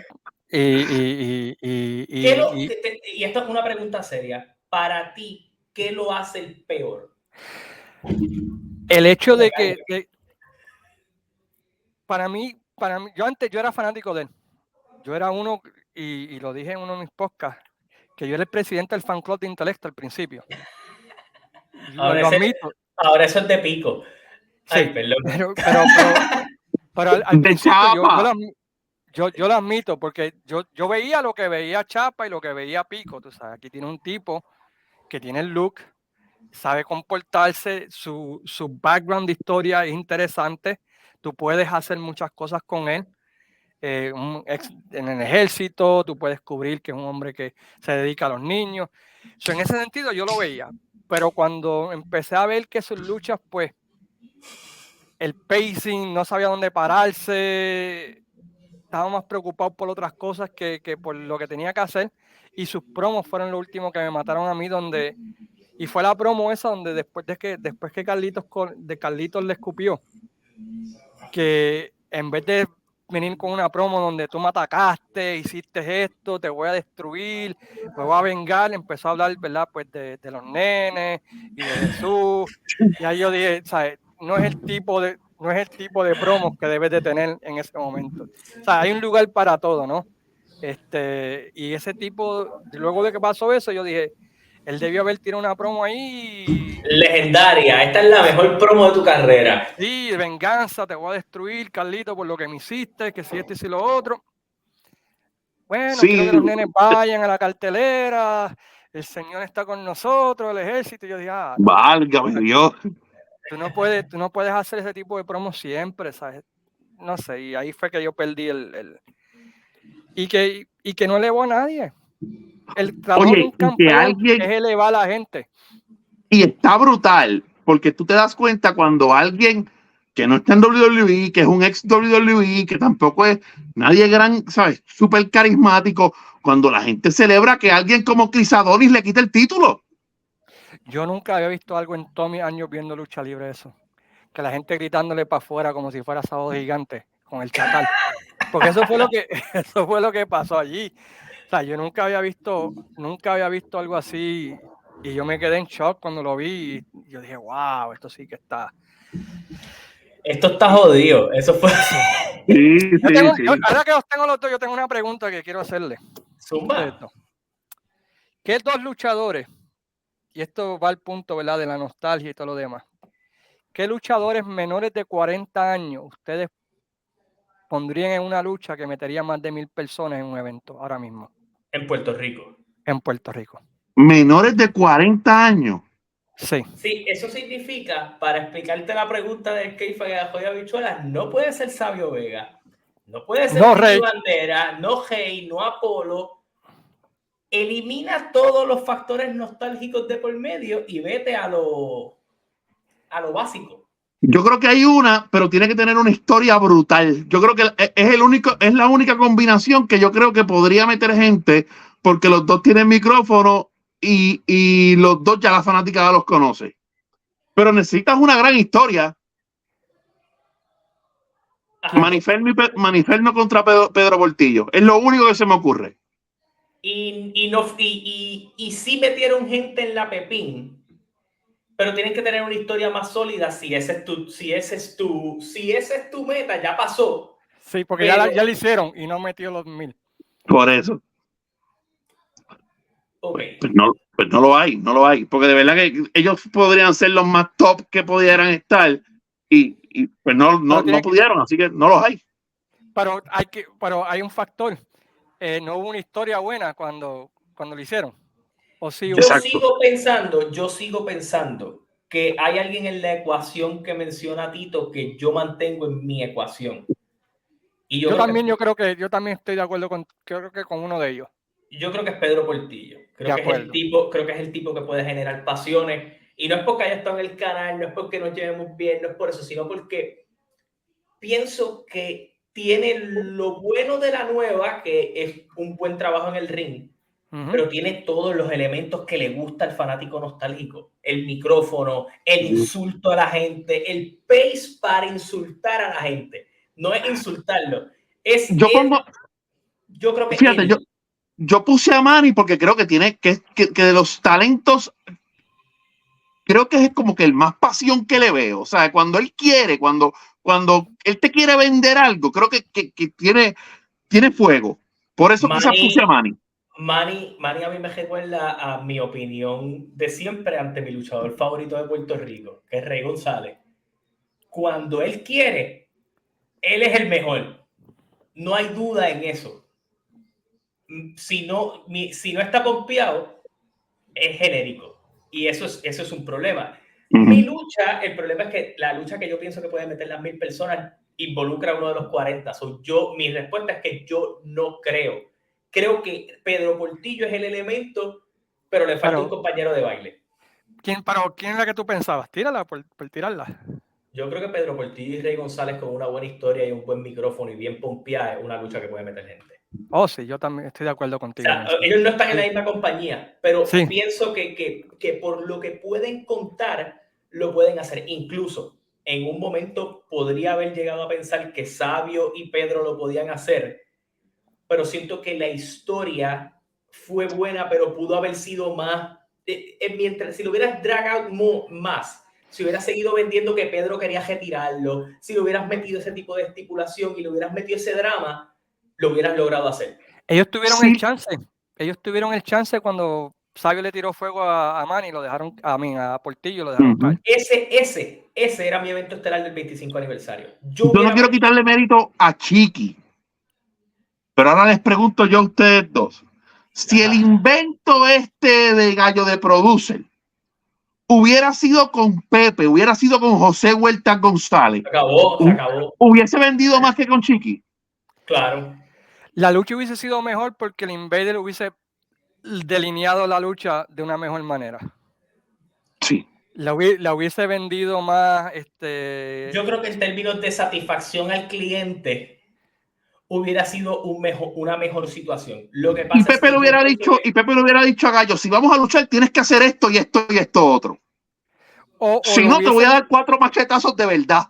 Y esto es una pregunta seria. Para ti, ¿qué lo hace el peor? El hecho de que para mí, yo era fanático de él. Yo era uno, y lo dije en uno de mis podcasts, que yo era el presidente del fan club de Intelecto al principio. Ahora eso es de pico. Sí, ay, perdón. Pero al principio yo lo admito, porque yo veía lo que veía Chapa y lo que veía Pico. Tú sabes, aquí tiene un tipo que tiene el look, sabe comportarse, su background de historia es interesante. Tú puedes hacer muchas cosas con él. En el ejército, tú puedes descubrir que es un hombre que se dedica a los niños. En ese sentido yo lo veía, pero cuando empecé a ver que sus luchas, pues el pacing, no sabía dónde pararse, estaba más preocupado por otras cosas que por lo que tenía que hacer, y sus promos fueron lo último que me mataron a mí, y fue la promo esa donde después que Carlitos le escupió, que en vez de venir con una promo donde tú me atacaste, hiciste esto, te voy a destruir, me voy a vengar, empezó a hablar, ¿verdad? Pues de los nenes y de Jesús. Y ahí yo dije, ¿sabes? No es el tipo de promos que debes de tener en ese momento. O sea, hay un lugar para todo, ¿no? Y ese tipo, luego de que pasó eso, yo dije, él debió haber tirado una promo ahí. Legendaria, esta es la mejor promo de tu carrera. Sí, venganza, te voy a destruir, Carlito, por lo que me hiciste, que si esto y si lo otro. Bueno, quiero que los nenes vayan a la cartelera, el Señor está con nosotros, el ejército. Y yo dije, válgame Dios. Tú no puedes hacer ese tipo de promo siempre, ¿sabes? No sé, y ahí fue que yo perdí y que no elevó a nadie. El trabajo de un campeón es elevar a la gente. Y está brutal, porque tú te das cuenta cuando alguien que no está en WWE, que es un ex WWE, que tampoco es nadie gran, ¿sabes? Súper carismático, cuando la gente celebra que alguien como Chris Adonis le quite el título. Yo nunca había visto algo en todos mis años viendo lucha libre eso. Que la gente gritándole para afuera como si fuera Sábado Gigante con el chacal. Porque eso fue lo que pasó allí. O sea, yo nunca había visto algo así y yo me quedé en shock cuando lo vi y yo dije, wow, esto sí que está. Esto está jodido. Eso fue. Sí. Ahora que los tengo los dos, yo tengo una pregunta que quiero hacerle. Zumba. ¿Qué dos luchadores, y esto va al punto, ¿verdad?, de la nostalgia y todo lo demás, qué luchadores menores de 40 años ustedes pondrían en una lucha que metería más de 1,000 personas en un evento ahora mismo? En Puerto Rico. En Puerto Rico. Menores de 40 años. Sí. Sí, eso significa, para explicarte la pregunta del Keifa y la Joya Bichuela, no puede ser Sabio Vega, no puede ser No Titi Rey. Bandera, no Hey, no Apolo. Elimina todos los factores nostálgicos de por medio y vete a lo básico. Yo creo que hay una, pero tiene que tener una historia brutal. Yo creo que es la única combinación que yo creo que podría meter gente, porque los dos tienen micrófono y los dos ya la fanaticada los conoce. Pero necesitas una gran historia. Maniferno contra Pedro Portillo. Es lo único que se me ocurre. Y sí metieron gente en la Pepín, pero tienen que tener una historia más sólida si ese es tu meta, ya pasó. Sí, porque ya lo hicieron y no metió los 1,000. Por eso. Okay. Pues no lo hay. Porque de verdad que ellos podrían ser los más top que pudieran estar y pues no pudieron, así que no los hay. Pero hay un factor. No hubo una historia buena cuando lo hicieron. ¿O sí hubo? Yo sigo pensando que hay alguien en la ecuación que menciona Tito que yo mantengo en mi ecuación. Y yo también estoy de acuerdo creo que con uno de ellos. Yo creo que es Pedro Portillo. Creo que es el tipo que puede generar pasiones. Y no es porque haya estado en el canal, no es porque nos llevemos bien, no es por eso, sino porque pienso que tiene lo bueno de la nueva, que es un buen trabajo en el ring, pero tiene todos los elementos que le gusta al fanático nostálgico. El micrófono, el insulto a la gente, el pace para insultar a la gente. No es insultarlo. Yo creo que fíjate, yo puse a Manny porque creo que tiene que de los talentos, creo que es como que el más pasión que le veo. O sea, cuando él quiere, cuando él te quiere vender algo, creo que tiene fuego. Por eso quizás puse a Manny. Manny a mí me recuerda a mi opinión de siempre ante mi luchador favorito de Puerto Rico, que es Rey González. Cuando él quiere, él es el mejor. No hay duda en eso. Si no está pompeado, es genérico. Y eso es un problema. Mi lucha, el problema es que la lucha que yo pienso que puede meter las 1,000 personas involucra a uno de los 40. Mi respuesta es que yo no creo. Creo que Pedro Portillo es el elemento, pero le falta un compañero de baile. ¿Quién es la que tú pensabas? Tírala por tirarla. Yo creo que Pedro Portillo y Rey González con una buena historia y un buen micrófono y bien pompeada es una lucha que puede meter gente. Oh, sí, yo también estoy de acuerdo contigo. O sea, ellos no están en la misma compañía, pero pienso que por lo que pueden contar, lo pueden hacer. Incluso en un momento podría haber llegado a pensar que Sabio y Pedro lo podían hacer, pero siento que la historia fue buena, pero pudo haber sido más. Mientras, si lo hubieras drag out más, si hubieras seguido vendiendo que Pedro quería retirarlo, si le hubieras metido ese tipo de estipulación y le hubieras metido ese drama, lo hubieras logrado hacer. Ellos tuvieron el chance cuando Sabio le tiró fuego a Manny, lo dejaron, a Portillo lo dejaron caer. Ese era mi evento estelar del 25 aniversario. Yo no quiero quitarle mérito a Chiqui, pero ahora les pregunto yo a ustedes dos. Si el invento de Gallo de Producer hubiera sido con Pepe, hubiera sido con José Huerta González, se acabó. ¿Hubiese vendido más que con Chiqui? Claro. La lucha hubiese sido mejor porque el Invader hubiese delineado la lucha de una mejor manera. Sí. La hubiese vendido más. Yo creo que en términos de satisfacción al cliente hubiera sido una mejor situación. Lo que pasa es que yo pienso que Y Pepe le hubiera dicho a Gallo, si vamos a luchar tienes que hacer esto y esto y esto otro. O Si lo no, te voy a hubiesen, dar 4 machetazos de verdad.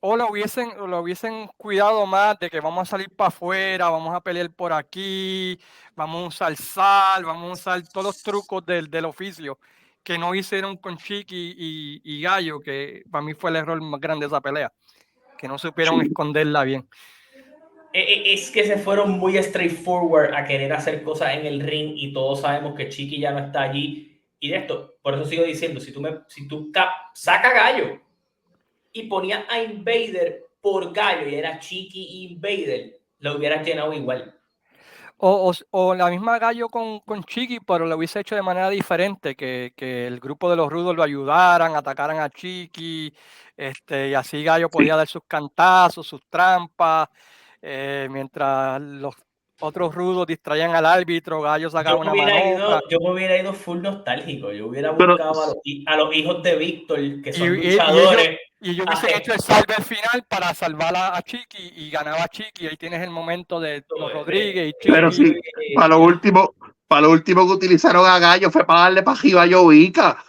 o lo hubiesen cuidado más de que vamos a salir para afuera, vamos a pelear por aquí, vamos a usar sal, vamos a usar todos los trucos del oficio que no hicieron con Chiqui y Gallo, que para mí fue el error más grande de esa pelea, que no supieron Sí. esconderla bien. es que se fueron muy straightforward a querer hacer cosas en el ring y todos sabemos que Chiqui ya no está allí. Y de esto, por eso sigo diciendo, si tú saca Gallo y ponías a Invader por Gallo y era Chiqui y Invader, lo hubieras llenado igual. O la misma Gallo con Chiqui, pero lo hubiese hecho de manera diferente, que el grupo de los rudos lo ayudaran, atacaran a Chiqui, y así Gallo podía dar sus cantazos, sus trampas, mientras los otros rudos distraían al árbitro, Gallo sacaba una manopla. Yo me hubiera ido full nostálgico. Yo hubiera Pero buscado a los hijos de Víctor, que son Y ellos, luchadores. hubiesen hecho el salve al final para salvar a Chiqui y ganaba Chiqui. Ahí tienes el momento de los Rodríguez y Pero Chiqui. sí, para lo último que utilizaron a Gallo fue para darle para arriba a Jovica.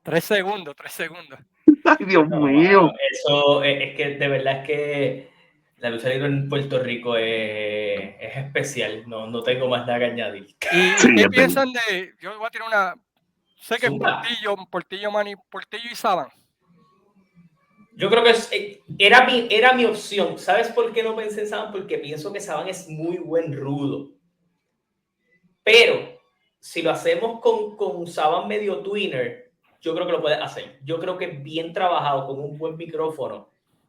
3 segundos, 3 segundos. Ay, Dios No, mío. bueno, eso es que de verdad es que la lucha libre en Puerto Rico es especial. No tengo más nada que añadir. ¿Y Sí, qué es verdad. piensan de? Yo voy a tirar una. Sé que Zumba. Portillo y Saban. Yo creo que era mi opción. ¿Sabes por qué no pensé en Saban? Porque pienso que Saban es muy buen rudo. Pero si lo hacemos con Saban medio twinner, yo creo que lo puedes hacer. Yo creo que bien trabajado, con un buen micrófono,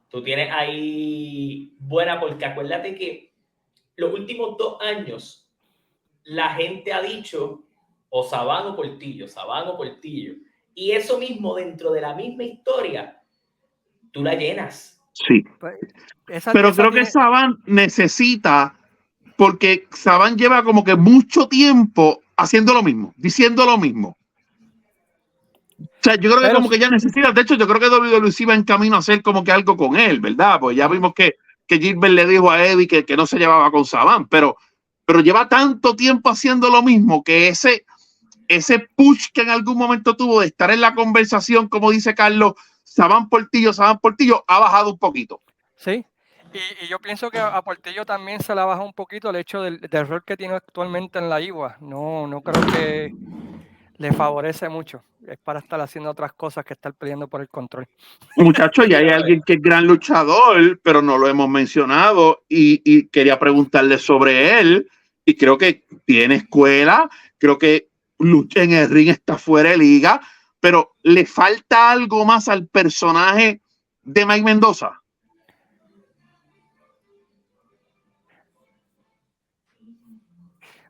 tú tienes ahí buena, porque acuérdate que los últimos 2 años la gente ha dicho o Saban o Portillo, Saban o Portillo. Y eso mismo dentro de la misma historia, tú la llenas. Sí. Pues, Pero esa creo que tiene. Saban necesita, porque Saban lleva como que mucho tiempo haciendo lo mismo, diciendo lo mismo. O sea, yo creo que Pero como que ya necesita, de hecho, yo creo que WWE va en camino a hacer como que algo con él, ¿verdad? Pues ya vimos que Gilbert le dijo a Eddie que no se llevaba con Saban, pero lleva tanto tiempo haciendo lo mismo que ese push que en algún momento tuvo de estar en la conversación, como dice Carlos, Saban Portillo, ha bajado un poquito. sí. Y yo pienso que a Portillo también se la baja un poquito el hecho del rol que tiene actualmente en la IWA. No creo que le favorece mucho. Es para estar haciendo otras cosas que estar peleando por el control. Muchachos, ya hay alguien que es gran luchador, pero no lo hemos mencionado y quería preguntarle sobre él. Y creo que tiene escuela, creo que lucha en el ring, está fuera de liga, pero le falta algo más al personaje de Mike Mendoza.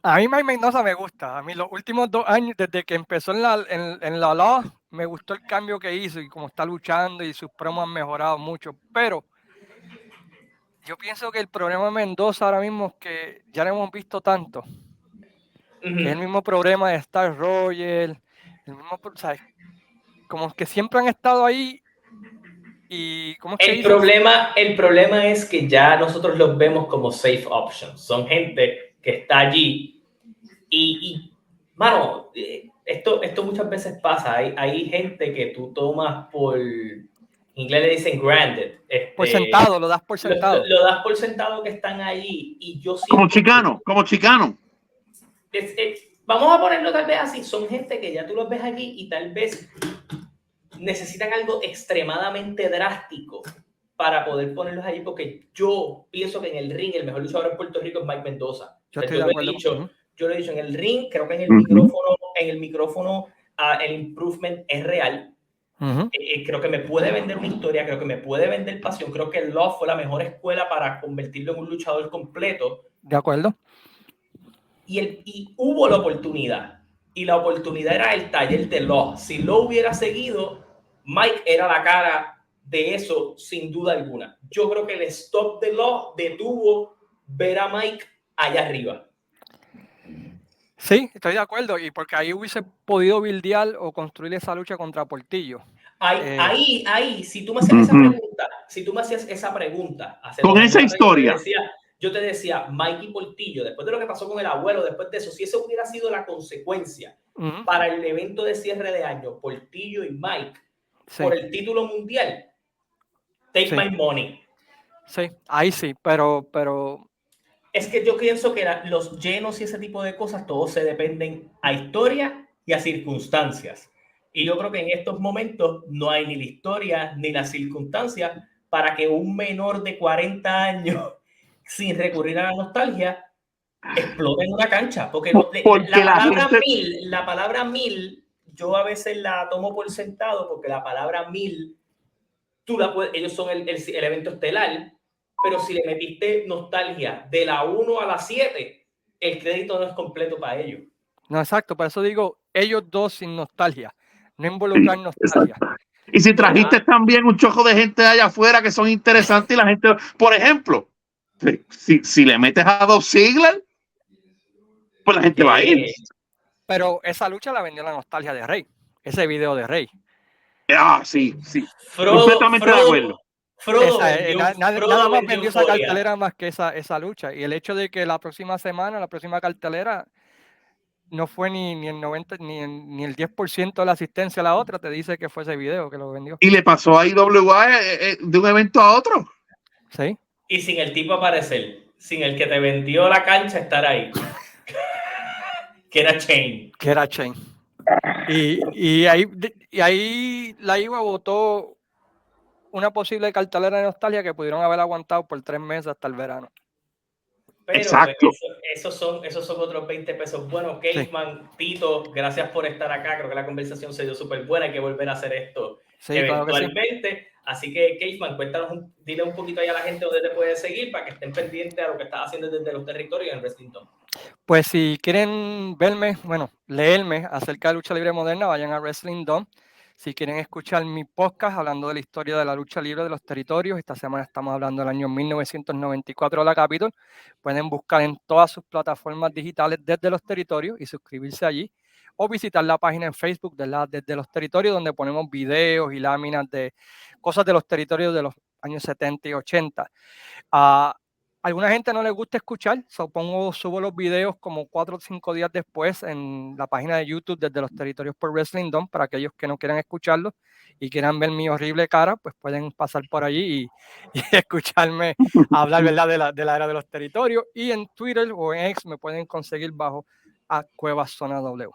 A mí Mike Mendoza me gusta. A mí los últimos 2 años, desde que empezó en la Law, me gustó el cambio que hizo y cómo está luchando y sus promos han mejorado mucho. Pero yo pienso que el problema de Mendoza ahora mismo es que ya lo hemos visto tanto. Que es el mismo problema de Star Roger, el mismo, ¿sabes? Como que siempre han estado ahí y ¿cómo es que dicen? El problema es que ya nosotros los vemos como safe options. Son gente que está allí mano, esto muchas veces pasa. Hay gente que tú tomas en inglés le dicen granted. Por sentado, lo das por sentado. Lo das por sentado que están allí y yo siento Como chicano. Vamos a ponerlo tal vez así. Son gente que ya tú los ves aquí y tal vez necesitan algo extremadamente drástico para poder ponerlos allí, porque yo pienso que en el ring el mejor luchador en Puerto Rico es Mike Mendoza. Yo estoy de acuerdo. Yo lo he dicho en el ring, creo que en el micrófono el improvement es real. Creo que me puede vender una historia, creo que me puede vender pasión, creo que el Love fue la mejor escuela para convertirlo en un luchador completo. De acuerdo. Y hubo la oportunidad, y la oportunidad era el taller de Love. Si lo hubiera seguido, Mike era la cara de eso, sin duda alguna. Yo creo que el stop de Love detuvo ver a Mike allá arriba. Sí, estoy de acuerdo, y porque ahí hubiese podido buildear o construir esa lucha contra Portillo. Ahí, si tú me hacías esa pregunta, hace 2 con años esa atrás, historia, yo te decía, Mikey Portillo, después de lo que pasó con el abuelo, después de eso, si eso hubiera sido la consecuencia para el evento de cierre de año, Portillo y Mike, por el título mundial, take my money. Sí, ahí sí, pero es que yo pienso que los llenos y ese tipo de cosas, todos se dependen a historia y a circunstancias. Y yo creo que en estos momentos no hay ni la historia ni las circunstancias para que un menor de 40 años, sin recurrir a la nostalgia, explote en una cancha. Porque la palabra mil, yo a veces la tomo por sentado, porque la palabra mil, ellos son el evento estelar, pero si le metiste nostalgia de la 1 a la 7, el crédito no es completo para ellos. No, exacto, por eso digo, ellos dos sin nostalgia, no involucrar nostalgia. Exacto. Y si trajiste también un chojo de gente allá afuera que son interesantes y la gente, por ejemplo, si le metes a Dolph Ziggler, pues la gente va a ir. Pero esa lucha la vendió la nostalgia de Rey, ese video de Rey. Sí. Completamente de acuerdo. Nada más vendió esa cartelera más que esa lucha. Y el hecho de que la próxima cartelera no fue ni el 90 ni el 10% de la asistencia a la otra, te dice que fue ese video que lo vendió. Y le pasó a IWA de un evento a otro. Sí. Y sin el tipo aparecer, sin el que te vendió la cancha estar ahí. que era Shane. Y ahí la IWA votó una posible cartelera de nostalgia que pudieron haber aguantado por 3 meses hasta el verano. Pero exacto. Esos son otros 20 pesos. Bueno, Caveman, Tito, gracias por estar acá. Creo que la conversación se dio súper buena. Hay que volver a hacer esto eventualmente. Claro. Así que, Caveman, dile un poquito ahí a la gente dónde te puedes seguir para que estén pendientes a lo que estás haciendo desde los territorios en Wrestling Dome. Pues si quieren leerme acerca de lucha libre moderna, vayan a Wrestling Dome. Si quieren escuchar mi podcast hablando de la historia de la lucha libre de los territorios, esta semana estamos hablando del año 1994 de la Capitol, pueden buscar en todas sus plataformas digitales desde los territorios y suscribirse allí, o visitar la página en Facebook desde los territorios, donde ponemos videos y láminas de cosas de los territorios de los años 70 y 80. Alguna gente no le gusta escuchar, subo los videos como 4 o 5 días después en la página de YouTube desde los territorios por Wrestling Dome, para aquellos que no quieran escucharlo y quieran ver mi horrible cara, pues pueden pasar por allí y escucharme hablar, ¿verdad?, de la era de los territorios. Y en Twitter o en X me pueden conseguir bajo Cuevas Zona W.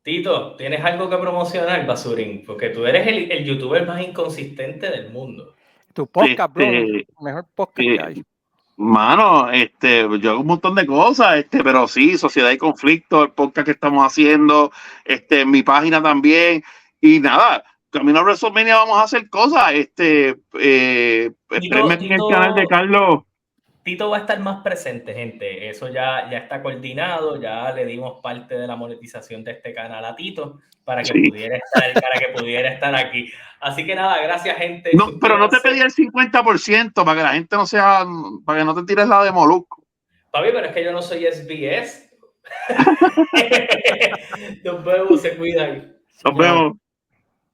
Tito, ¿tienes algo que promocionar, Basurín? Porque tú eres el youtuber más inconsistente del mundo. Tu podcast, bro, mejor podcast que hay. Mano, yo hago un montón de cosas, pero sí, Sociedad y Conflicto, el podcast que estamos haciendo, mi página también, y nada, camino a WrestleMania vamos a hacer cosas, espérenme aquí en el canal de Carlos. Tito va a estar más presente, gente, eso ya está coordinado, ya le dimos parte de la monetización de este canal a Tito para que pudiera estar aquí. Así que nada, gracias, gente. No, pero no te pedí el 50% para que la gente para que no te tires la de Molusco. Papi, pero es que yo no soy SBS. Nos vemos, se cuidan. Nos vemos.